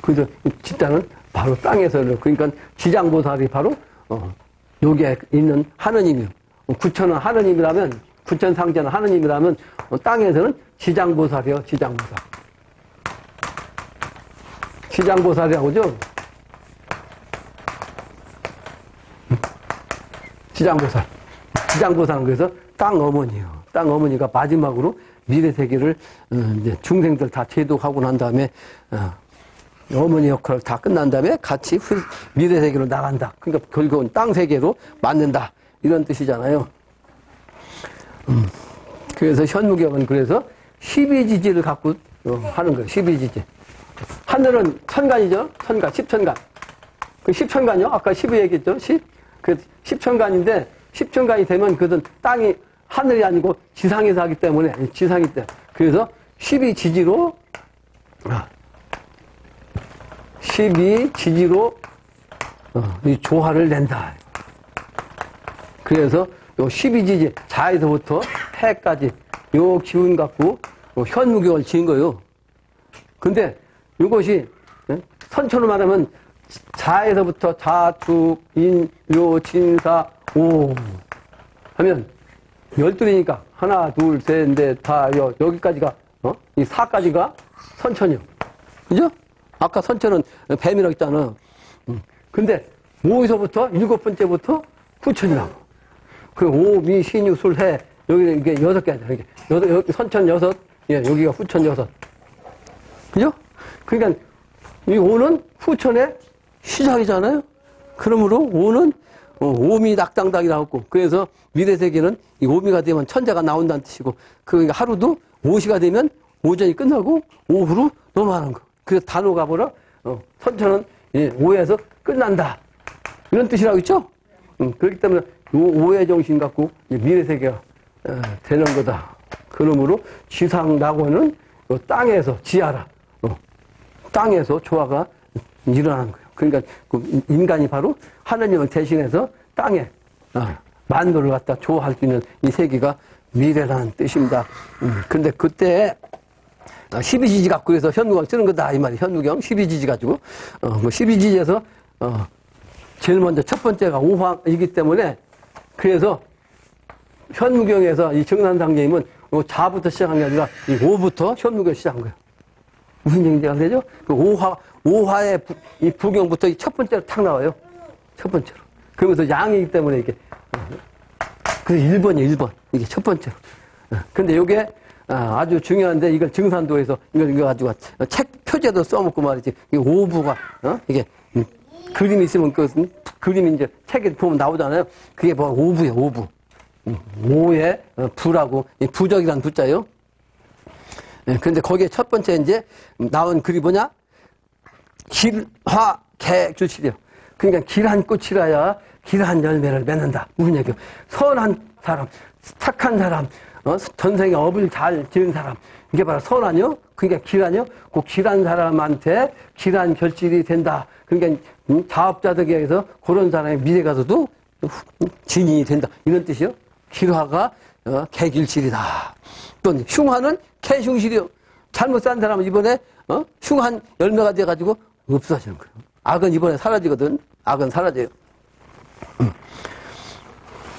그래서 진짜는 바로 땅에서 그러니까 지장보살이 바로 여기에 있는 하느님이요. 9천은 하느님이라면 9천 상자는 하느님이라면 땅에서는 지장보살이요. 지장보살. 지장보살이라고 하죠. 지장보살. 지장보살은 그래서 땅 어머니예요. 땅 어머니가 마지막으로 미래 세계를 이제 중생들 다 제도하고 난 다음에 어머니 역할을 다 끝난 다음에 같이 미래 세계로 나간다. 그러니까 결국은 땅 세계로 만든다. 이런 뜻이잖아요. 그래서 현무경은 그래서 12지지를 갖고 하는 거예요. 12지지. 하늘은 천간이죠. 천간, 10천간. 그 10천간이요? 아까 12 얘기했죠? 10? 그 10천간인데 10천간이 되면 그것은 땅이 하늘이 아니고 지상에서 하기 때문에 지상이 때. 그래서 12지지로 12지지로 이 조화를 낸다. 그래서 요 12지지 자에서부터 해까지 요 기운 갖고 현무경을 지은 거예요. 근데 이것이 선천으로 말하면 자에서부터 자, 축, 인, 묘, 진사, 오 하면 12이니까 하나, 둘, 셋, 넷, 다 여기까지가 이 4까지가 선천이요. 그죠? 아까 선천은 뱀이라고 했잖아. 근데 5에서부터 7번째부터 후천이라고. 그 오, 미, 신유, 술, 해 여기 이게 6개잖아. 여기 선천 6, 예, 여기가 후천 6. 그죠? 그러니까 이 5는 후천의 시작이잖아요. 그러므로 5는 오미 낙당당이라고 했고, 그래서 미래세계는 이 오미가 되면 천재가 나온다는 뜻이고, 그러니까 하루도 5시가 되면 오전이 끝나고 오후로 넘어가는 거. 그래서 단호가 뭐라? 선천은 5에서 끝난다. 이런 뜻이라고 했죠? 그렇기 때문에 요 5의 정신 갖고 미래세계가 되는 거다. 그러므로 지상 낙원은 땅에서 지하라. 땅에서 조화가 일어나는 거예요. 그러니까 그 인간이 바로 하느님을 대신해서 땅에 만물을 갖다 조화할 수 있는 이 세계가 미래라는 뜻입니다. 근데 그때 12지지 갖고 그래서 현무경 쓰는 거다 이 말이에요. 현무경 12지지 가지고 그 12지지에서 제일 먼저 첫 번째가 오화이기 때문에 그래서 현무경에서 이 정산상제임은 자부터 시작한 게 아니라 이 오부터 현무경 시작한 거예요. 무슨 얘기인지 알죠? 그 오화의 이 부경부터 이 첫 번째로 탁 나와요. 첫 번째로. 그러면서 양이기 때문에 이게 그래서 1번이에요, 1번. 이게 첫 번째로. 근데 요게 아주 중요한데 이걸 증산도에서 이거 가지고 책 표제도 써먹고 말이지. 이 오부가 이게 그림이 있으면 그 그림이 이제 책에 보면 나오잖아요. 그게 뭐 오부예요, 오부. 오의 부라고 이 부적이라는 부자예요. 근데 거기에 첫 번째 이제 나온 글이 뭐냐? 길화 개줄치려. 그러니까 길한 꽃이라야 길한 열매를 맺는다. 무슨 얘기예요? 선한 사람, 착한 사람, 전생에 업을 잘 지은 사람. 이게 바로 선하뇨? 그러니까 길하뇨? 그 길한 사람한테 길한 결실이 된다. 그러니까 자업자득에 의해서 그런 사람의 미래 가서도 진인이 된다. 이런 뜻이요. 길화가 개길실이다. 또 흉화는 개흉실이요. 잘못 산 사람은 이번에 흉한 열매가 돼가지고 없어지는 거예요. 악은 이번에 사라지거든. 악은 사라져요.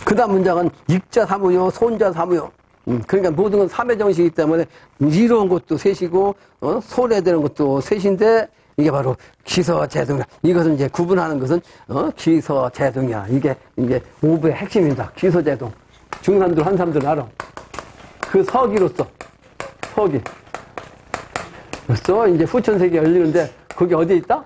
그 다음 문장은 익자 사무요, 손자 사무요. 그러니까 모든 건 삼의 정신이기 때문에 이로운 것도 셋이고 소래되는 것도 셋인데 이게 바로 기서제등이야. 이것은 이제 구분하는 것은 기서제등이야. 이게 이제 오부의 핵심입니다. 기서제등. 중산들 한 사람들은 알아. 그 서기로서 서기. 그래서 이제 후천세계 열리는데 거기 어디에 있다?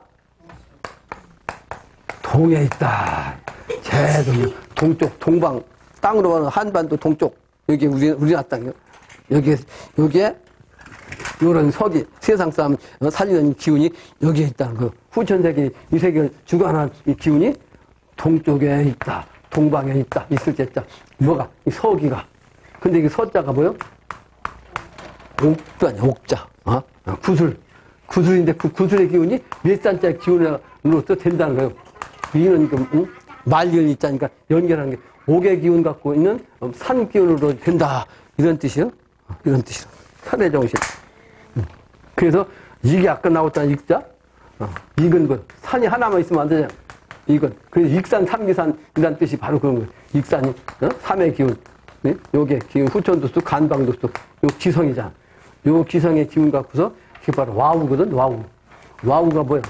동에 있다. 제동이 동쪽 동방 땅으로 가는 한반도 동쪽 여기 우리나라 땅이요. 여기에 요런 서기 세상 사람 살리는 기운이 여기에 있다는 그 후천세계 이 세계를 주관하는 이 기운이 동쪽에 있다. 동방에 있다. 있을 때자 뭐가 이 서기가. 근데 이게 서자가 뭐요? 옥도 아니야, 옥자. 구슬인데 그 구슬의 기운이 몇 산자의 기운으로서 된다는 거예요. 이는 말년 있자니까 연결하는 게 옥의 기운 갖고 있는 산 기운으로 된다. 이런 뜻이요. 이런 뜻이요. 산의 정신. 그래서 이게 아까 나왔잖아, 익자. 익은 것. 산이 하나만 있으면 안 되잖아. 이건. 그래서 익산, 삼기산이라는 뜻이 바로 그런 거예요. 익산이, 삼의 기운. 네? 요게 기운, 후천도 쑥, 간방도 쑥. 요 기성이잖아. 요 기성의 기운 갖고서 그게 바로 와우거든, 와우. 와우가 뭐야?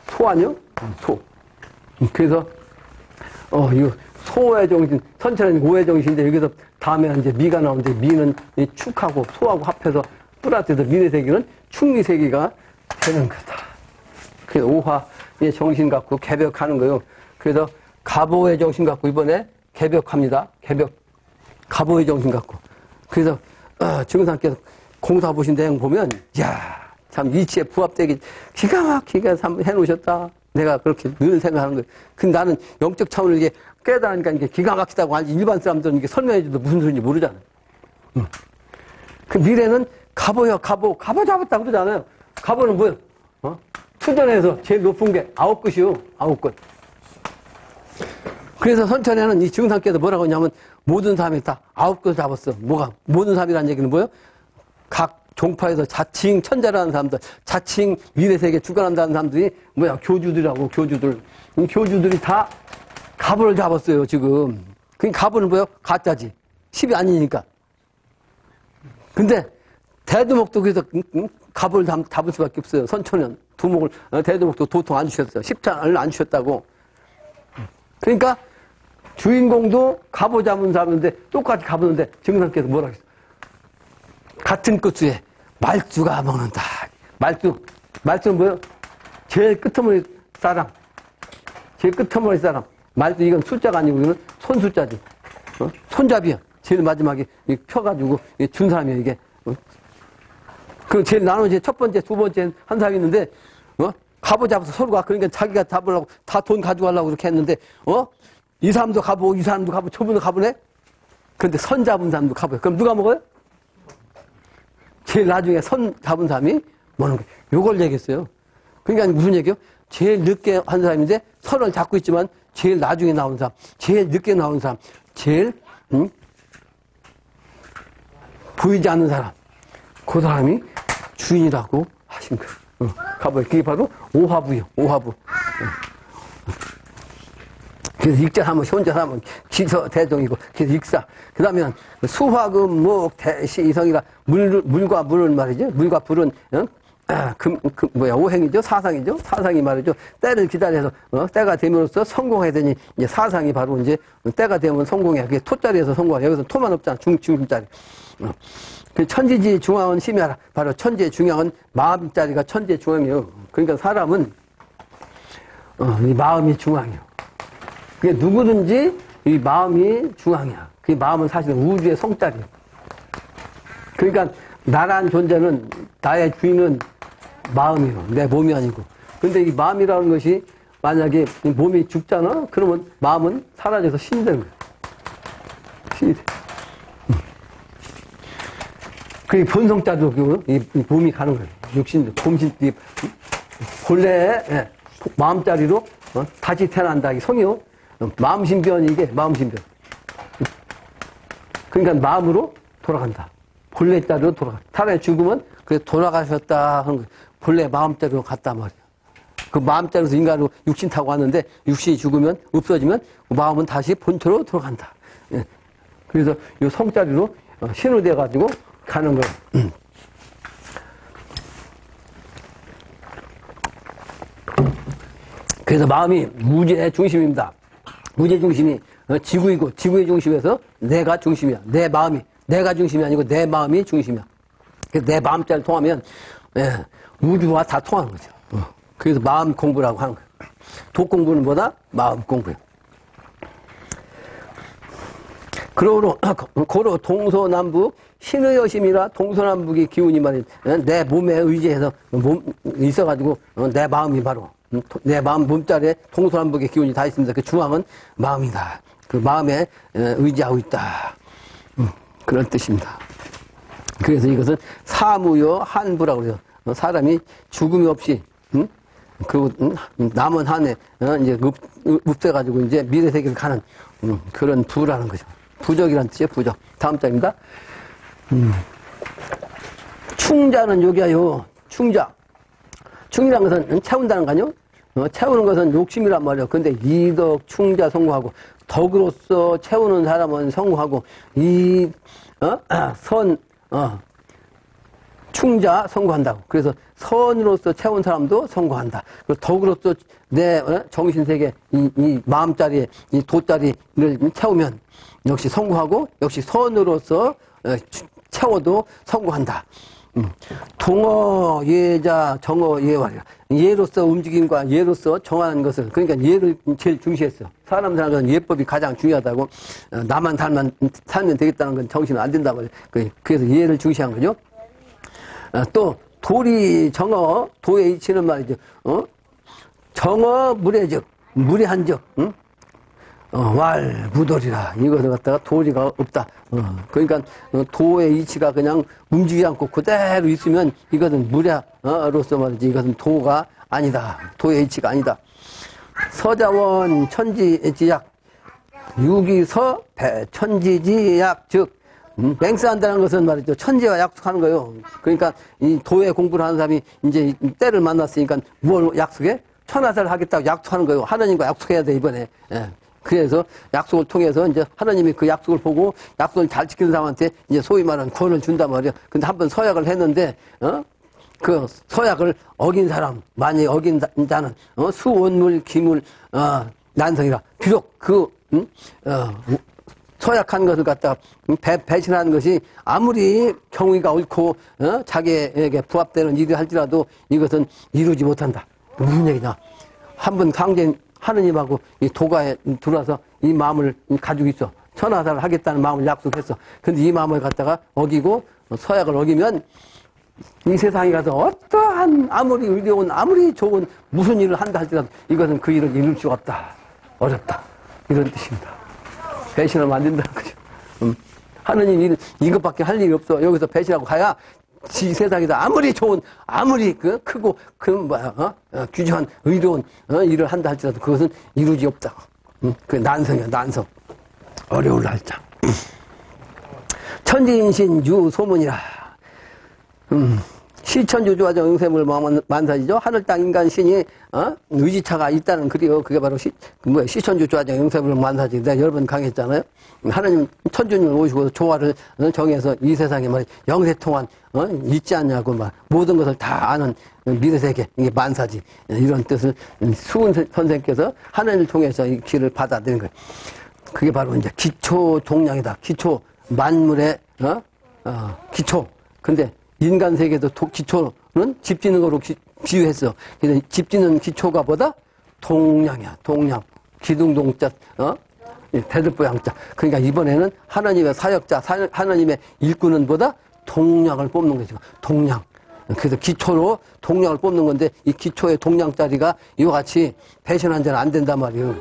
소 아니요? 소. 그래서, 이거 소의 정신, 선천은 오의 정신인데 여기서 다음에 이제 미가 나오는데 미는 이 축하고 소하고 합해서 뿌라뜨려서 미의 세계는 충미 세계가 되는 거다. 그래서 오화의 정신 갖고 개벽하는 거예요. 그래서 갑오의 정신 갖고 이번에 개벽합니다. 개벽. 갑오의 정신 갖고. 그래서 증상께서 공사 보신 내용 보면 야, 참 이치에 부합되게 기가 막히게 해놓으셨다. 내가 그렇게 늘 생각하는 거예요. 근데 나는 영적 차원을 이게 깨달으니까 이게 기가 막히다고 하지 일반 사람들은 이게 설명해줘도 무슨 소리인지 모르잖아요. 그 미래는 갑오야, 갑오. 갑오 잡았다고 그러잖아요. 갑오는 뭐예요? 투전에서 제일 높은 게 9끝이요. 9끝. 그래서 선천에는 이 증상께서 뭐라고 하냐면 모든 사람이 다 9끝을 잡았어. 뭐가? 모든 사람이라는 얘기는 뭐예요? 각 종파에서 자칭 천재라는 사람들, 자칭 미래세계 주관한다는 사람들이 뭐야? 교주들이라고, 교주들. 이 교주들이 다 갑오를 잡았어요, 지금. 그 갑오는 뭐예요? 가짜지. 10이 아니니까. 근데 대두목도 그래서 갑오를 잡을 수밖에 없어요. 선천은 두목을 대두목도 도통 안 주셨어요. 십자를 안 주셨다고. 그러니까 주인공도 갑오 잡은 사람인데 똑같이 갑오는데 증상께서 뭐라 그랬어? 같은 끝수에 말주가 먹는다. 말주는 뭐예요? 제일 끄트머리 사람. 제일 끄트머리 사람. 말주 이건 숫자가 아니고 이거는 손숫자지. 손잡이야. 제일 마지막에 펴가지고 준 사람이야 이게. 그 제일 나는 이제 첫 번째, 두 번째 한 사람이 있는데 갑오 잡아서 서로가 그러니까 자기가 잡으려고 다 돈 가져가려고 그렇게 했는데 이 사람도 갑오, 이 사람도 갑오, 저분도 갑오네. 근데 선 잡은 사람도 갑오야. 그럼 누가 먹어요? 제일 나중에 선 잡은 사람이 먹는 거예요. 요걸 얘기했어요. 그러니까 무슨 얘기요? 제일 늦게 한 사람인데 선을 잡고 있지만 제일 나중에 나온 사람, 제일 늦게 나온 사람, 제일 보이지 않는 사람, 그 사람이 주인이라고 하신 거예요. 가봐요. 그게 바로 오화부요. 오화부. 그래서 익자하면 혼자하면 기서 대종이고 그래서 익사. 그 다음에 수화금 목 대시 이성이라 물과 물은 말이죠. 물과 불은 오행이죠. 사상이죠. 사상이 말이죠. 때를 기다려서 때가 됨으로써 성공해야 되니 이제 사상이 바로 이제 때가 되면 성공해. 그게 토자리에서 성공해. 여기서 토만 없잖아. 중자리. 그 천지지 중앙은 심야라. 바로 천지의 중앙은 마음자리가 천지의 중앙이에요. 그러니까 사람은 이 마음이 중앙이에요. 그게 누구든지 이 마음이 중앙이야. 그 마음은 사실은 우주의 성자리예요. 그러니까 나란 존재는 나의 주인은 마음이에요. 내 몸이 아니고. 근데 이 마음이라는 것이 만약에 몸이 죽잖아? 그러면 마음은 사라져서 신이 되는 거예요. 신이 돼. 그게 본성자도 이 몸이 가는 거예요. 육신, 곰신, 본래의 마음자리로 다시 태어난다. 이 성이요. 마음신변이 이게 마음신변. 그러니까 마음으로 돌아간다. 본래 자리로 돌아가. 차라리 죽으면 그래 돌아가셨다 하는 거예요. 본래 마음자리로 갔단 말이에요. 그 마음자리에서 인간으로 육신 타고 왔는데 육신이 죽으면 없어지면 마음은 다시 본토로 돌아간다. 예. 그래서 이 성자리로 신호돼 가지고 가는 거예요. 그래서 마음이 무지의 중심입니다. 무지의 중심이 지구이고 지구의 중심에서 내가 중심이야. 내 마음이 내가 중심이 아니고 내 마음이 중심이야. 그래서 내 마음자를 통하면 우주와 다 통하는 거죠. 그래서 마음 공부라고 하는 거예요. 독 공부는 뭐다? 마음 공부예요. 고로 동서남북 신의 여심이라 동서남북의 기운이 말이야. 내 몸에 의지해서 있어가지고 내 마음이 바로 내 마음 몸자리에 동서남북의 기운이 다 있습니다. 그 중앙은 마음이다. 그 마음에 의지하고 있다. 그런 뜻입니다. 그래서 이것은 사무여 한부라고 그래요. 사람이 죽음이 없이 그리고 남은 한해 이제 읍돼가지고 이제 미래 세계를 가는 그런 부라는 거죠. 부적이라는 뜻이에요. 부적. 다음 장입니다. 충자는 여기야요. 충자. 충이라는 것은 채운다는 거 아니요? 채우는 것은 욕심이란 말이에요. 근데 이덕, 충자 성공하고 덕으로서 채우는 사람은 성공하고 충자 성공한다고. 그래서 선으로서 채운 사람도 성공한다. 그리고 덕으로서 내 정신세계, 이 마음자리, 이 도자리를 채우면 역시 성공하고, 역시 선으로서 채워도 성공한다. 동어, 예자, 정어, 예활이라. 예로서 움직임과 예로서 정하는 것을, 그러니까 예를 제일 중시했어. 사람 사는 건 예법이 가장 중요하다고. 나만 살면 되겠다는 건 정신은 안 된다고. 그래서 예를 중시한 거죠. 또, 도리, 정어, 도에 이치는 말이죠. 정어, 무례적, 무례한적, 응? 왈, 무도리라. 이것을 갖다가 도리가 없다. 그러니까, 도의 이치가 그냥 움직이지 않고 그대로 있으면 이것은 무례로서 말이지. 이것은 도가 아니다. 도의 이치가 아니다. 서자원, 천지지약, 유기서, 천지지약, 즉, 맹세한다는 것은 말이죠. 천지와 약속하는 거예요. 그러니까, 이 도에 공부를 하는 사람이 이제 때를 만났으니까 뭘 약속해? 천하사를 하겠다고 약속하는 거예요. 하나님과 약속해야 돼, 이번에. 예. 그래서 약속을 통해서 이제 하나님이 그 약속을 보고 약속을 잘 지키는 사람한테 이제 소위 말하는 구원을 준단 말이야. 근데 한번 서약을 했는데, 그 서약을 어긴 사람, 많이 어긴 자는, 수원물, 기물, 난성이라. 비록 서약한 것을 갖다가 배신하는 것이 아무리 경위가 옳고, 자기에게 부합되는 일을 할지라도 이것은 이루지 못한다. 무슨 얘기냐. 한번 강제인 하느님하고 이 도가에 들어와서 이 마음을 가지고 있어. 천하사를 하겠다는 마음을 약속했어. 근데 이 마음을 갖다가 어기고 서약을 어기면 이 세상에 가서 어떠한 아무리 의로운 아무리 좋은 무슨 일을 한다 할지라도 이것은 그 일을 이룰 수가 없다. 어렵다. 이런 뜻입니다. 배신하면 안 된다는 거죠. 하느님 이것밖에 할 일이 없어. 여기서 배신하고 가야 이 세상에서 아무리 좋은, 아무리 크고, 귀중한, 의로운, 일을 한다 할지라도 그것은 이루지 없다. 그 난성이야, 난성. 어려울 날짜. 천지인신 유소문이라. 시천주주화정 응세물 만사지죠. 하늘, 땅, 인간, 신이, 의지차가 있다는 글이요. 그게 바로 시천주주화정 응세물 만사지. 내가 여러 번 강의했잖아요. 하나님, 천주님을 오시고 조화를 정해서 이 세상에 말 영세통한, 있지 않냐고 막 모든 것을 다 아는 미래세계, 이게 만사지. 이런 뜻을 수은 선생께서 하나님을 통해서 이 길을 받아들인 거예요. 그게 바로 이제 기초 동량이다. 기초, 만물의, 기초. 근데 인간 세계도 기초는 집 짓는 거로 비유했어. 그래서 집 짓는 기초가 보다 동량이야, 동량. 기둥동자, 대들보양자. 그러니까 이번에는 하나님의 사역자, 하나님의 일꾼은 보다 동량을 뽑는 거죠. 동량. 그래서 기초로 동량을 뽑는 건데 이 기초의 동량짜리가 이와 같이 배신한 자는 안 된단 말이에요.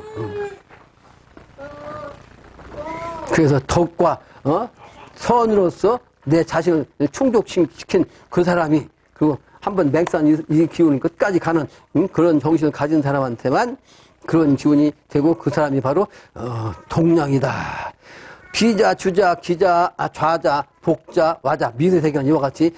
그래서 덕과 선으로서 내 자신을 충족시킨 그 사람이 그 한번 맹산 이 기운을 끝까지 가는 그런 정신을 가진 사람한테만 그런 기운이 되고 그 사람이 바로 동량이다. 비자, 주자, 기자, 좌자, 복자, 와자, 미래세계는 이와 같이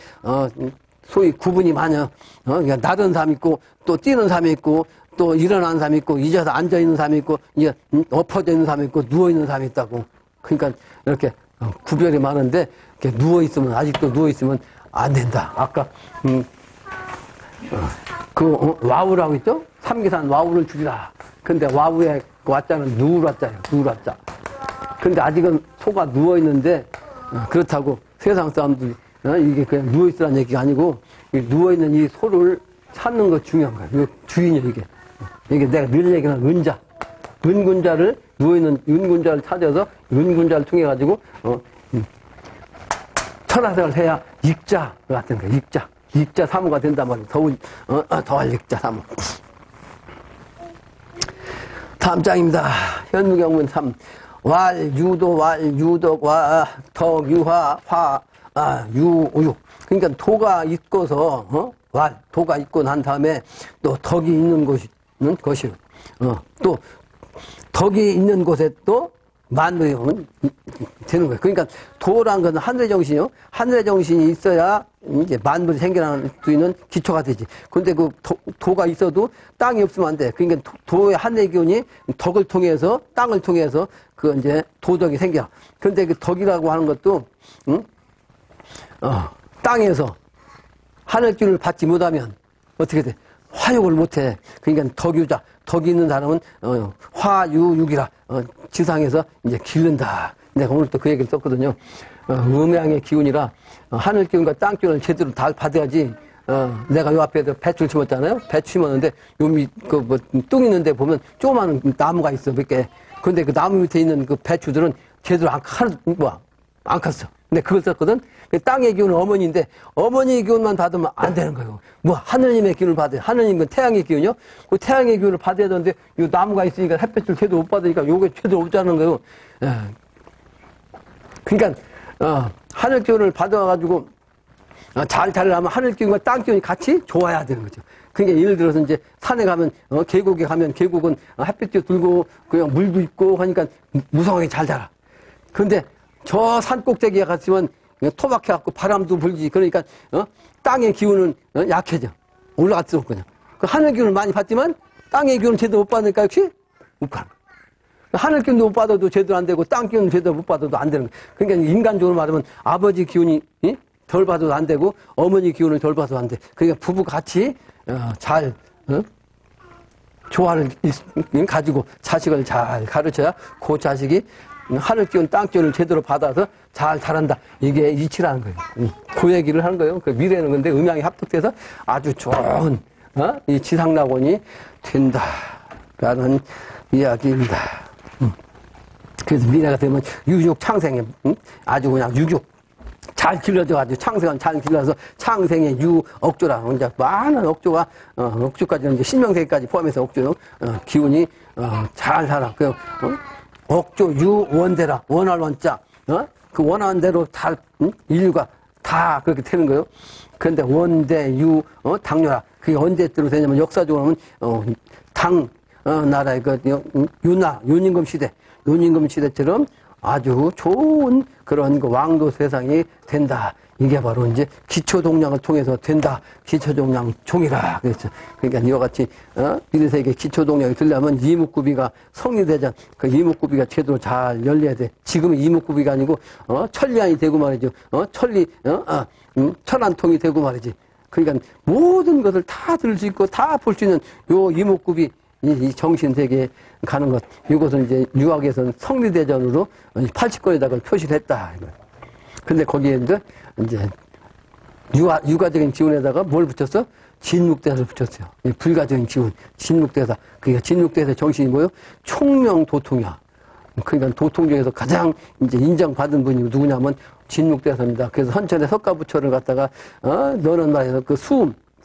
소위 구분이 많아요. 그러니까 나던 사람이 있고 또 뛰는 사람이 있고 또 일어나는 사람이 있고 이제서 앉아 있는 사람이 있고 이제 엎어져 있는 사람이 있고 누워 있는 사람이 있다고. 그러니까 이렇게 구별이 많은데 이렇게 누워 있으면 아직도 누워 있으면 안 된다. 아까 와우라고 있죠? 삼계산 와우를 죽이라. 근데 와우의 와자는 누울와자예요. 누울와자. 근데 아직은 소가 누워 있는데 그렇다고 세상 사람들이 이게 그냥 누워 있으라는 얘기가 아니고 누워 있는 이 소를 찾는 거 중요한 거야. 이거 주인이야 이게. 이게 내가 늘 얘기하는 은자. 은군자를 누워 있는 은군자를 찾아서 은군자를 통해 가지고 천하생을 해야 익자 같은 거야. 익자 사무가 된단 말이야. 더할 익자 사무. 다음 장입니다. 현무경문 3. 유도, 유덕, 덕, 유화, 유우육. 그러니까 도가 있고서, 도가 있고 난 다음에 또 덕이 있는 것이요. 또 덕이 있는 곳에 또 만물이 되는 거예요. 그러니까 도란 것은 하늘의 정신이요. 하늘의 정신이 있어야 이제 만물이 생겨날 수 있는 기초가 되지. 그런데 그 도가 있어도 땅이 없으면 안 돼. 그러니까 도의 하늘의 기운이 덕을 통해서 땅을 통해서 그 이제 도덕이 생겨. 그런데 그 덕이라고 하는 것도 땅에서 하늘 기운을 받지 못하면 어떻게 돼? 화욕을 못해. 그러니까 덕유자. 덕이 있는 사람은 화유육이라 지상에서 이제 기른다. 내가 오늘 또 그 얘기를 썼거든요. 음양의 기운이라 하늘 기운과 땅 기운을 제대로 다 받아야지. 내가 요 앞에서 배추를 심었잖아요. 배추 심었는데 뚱 있는데 보면 조그마한 나무가 있어 몇 개. 근데 그 나무 밑에 있는 그 배추들은 제대로 안 컸어. 근데 그걸 썼거든. 그 땅의 기운은 어머니인데 어머니의 기운만 받으면 안 되는 거예요. 하느님의 기운을 받아요. 하느님은 태양의 기운이요. 그 태양의 기운을 받아야 되는데 이 나무가 있으니까 햇볕을 제대로 못 받으니까 요게 제대로 없자는 거예요. 그러니까 하늘 기운을 받아가지고 잘 하면 하늘 기운과 땅 기운이 같이 좋아야 되는 거죠. 그러니까 예를 들어서 이제 산에 가면 계곡에 가면 계곡은 햇빛도 들고 그냥 물도 있고 하니까 무성하게 잘 자라. 그런데 저 산 꼭대기에 갔으면 토박해갖고 바람도 불지. 그러니까 땅의 기운은 약해져. 올라갈수록 그냥. 그 하늘 기운을 많이 받지만 땅의 기운을 제대로 못 받으니까 역시 못 가는 거야. 하늘 기운도 못 받아도 제대로 안 되고 땅 기운도 제대로 못 받아도 안 되는 거야. 그러니까 인간적으로 말하면 아버지 기운이 덜 받아도 안 되고 어머니 기운을 덜 받아도 안 돼. 그러니까 부부 같이 잘 조화를 가지고 자식을 잘 가르쳐야 그 자식이 하늘 기운, 땅 기운을 제대로 받아서 잘 자란다. 이게 이치라는 거예요. 그 얘기를 하는 거예요. 그 미래는 근데 음양이 합독돼서 아주 좋은 이 지상낙원이 된다라는 이야기입니다. 그래서 미래가 되면 유육 창생에 아주 그냥 유육 잘 길러져가지고 창생은 잘 길러서 창생의 유억조라 이제 많은 억조가 억조까지는 이제 신명세계까지 포함해서 억조 기운이 잘 살아. 그 억조 유원대라 원할 원자 그 원하는 대로 다 인류가 다 그렇게 되는 거예요. 그런데 원대 유 당뇨라 그게 언제 때로 되냐면 역사적으로 하면 당 나라의 그 윤임금 시대처럼 아주 좋은 그런 그 왕도 세상이 된다. 이게 바로 이제 기초동량을 통해서 된다. 기초동량 종이라 그랬죠. 그러니까 이와 같이 미래세계 기초동량이 들려면 이목구비가 성리대전 그 이목구비가 제대로 잘 열려야 돼. 지금은 이목구비가 아니고 천리안이 되고 말이죠. 천안통이 되고 말이지. 그러니까 모든 것을 다 들을 수 있고 다 볼 수 있는 요 이목구비 이 정신세계에 가는 것. 이것은 이제 유학에서는 성리대전으로 80권에다가 표시를 했다. 근데 거기에 이제 유가적인 기운에다가 뭘 붙였어? 진묵대사를 붙였어요. 불가적인 기운, 진묵대사. 그러니까 진묵대사의 정신이 뭐예요? 총명도통이야. 그러니까 도통 중에서 가장 이제 인정받은 분이 누구냐면 진묵대사입니다. 그래서 헌천에 석가부처를 갖다가 너는 말이야 그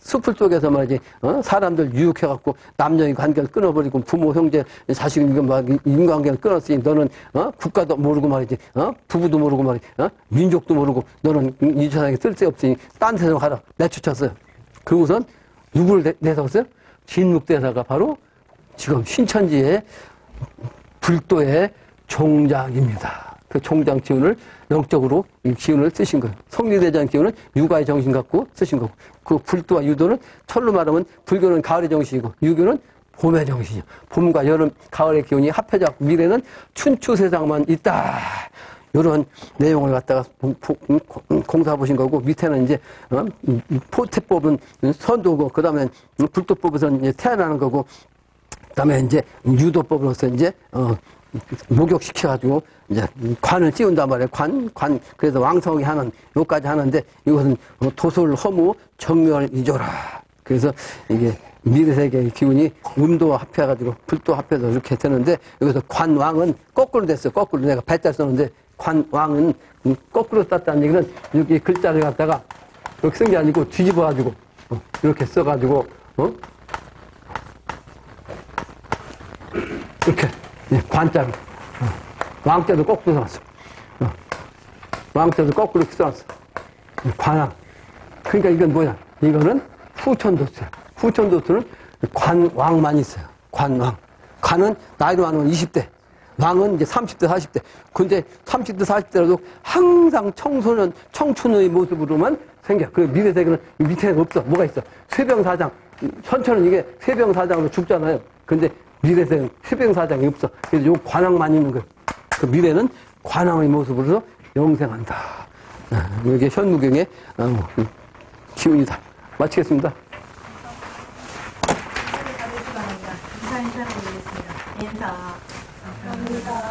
숲을 쪽에서 말이지, 사람들 유혹해갖고 남녀의 관계를 끊어버리고 부모, 형제, 자식, 인간관계를 끊었으니 너는, 국가도 모르고 말이지, 부부도 모르고 말이지, 민족도 모르고 너는 이 세상에 쓸데없으니 딴 세상으로 가라. 내쫓았어요. 그 우선 누구를 내세웠어요? 진묵대사가 바로 지금 신천지의 불도의 종장입니다. 그 종장 기운을 영적으로 이 기운을 쓰신 거예요. 성리대전 기운은 유가의 정신 갖고 쓰신 거고, 그 불도와 유도는 철로 말하면 불교는 가을의 정신이고 유교는 봄의 정신이죠. 봄과 여름, 가을의 기운이 합해져 미래는 춘추 세상만 있다. 이런 내용을 갖다가 공사 보신 거고, 밑에는 이제 포태법은 선도고, 그 다음에 불도법에서는 이제 태어나는 거고, 그 다음에 이제 유도법으로서 이제 목욕시켜가지고, 이제, 관을 씌운단 말이에요. 그래서 왕성하게 하는, 요까지 하는데, 이것은 도술, 허무, 정멸, 이조라. 그래서 이게 미래세계의 기운이 음도 합해가지고, 불도 합해서 이렇게 되는데, 여기서 관왕은 거꾸로 됐어요. 거꾸로. 내가 배자 썼는데, 관왕은 거꾸로 썼다는 얘기는, 여기 글자를 갖다가, 이렇게 쓴 게 아니고, 뒤집어가지고, 이렇게 써가지고, 이렇게, 관자로. 왕자도 거꾸로 써놨어. 왕자도 거꾸로 이렇게 써놨어. 관왕. 그러니까 이건 뭐야? 이거는 후천도수야. 후천도수는 관왕만 있어요. 관왕. 관은 나이로 하면 20대. 왕은 이제 30대, 40대. 근데 30대, 40대라도 항상 청춘의 모습으로만 생겨. 그 미래세계는 밑에는 없어. 뭐가 있어? 쇠병사장. 현천은 이게 쇠병사장으로 죽잖아요. 근데 미래세계는 쇠병사장이 없어. 그래서 요 관왕만 있는 거예요. 그 미래는 관왕의 모습으로 영생한다. 이게 현무경의 기운이다. 마치겠습니다. 인사를 올리겠습니다. 인사. 감사합니다.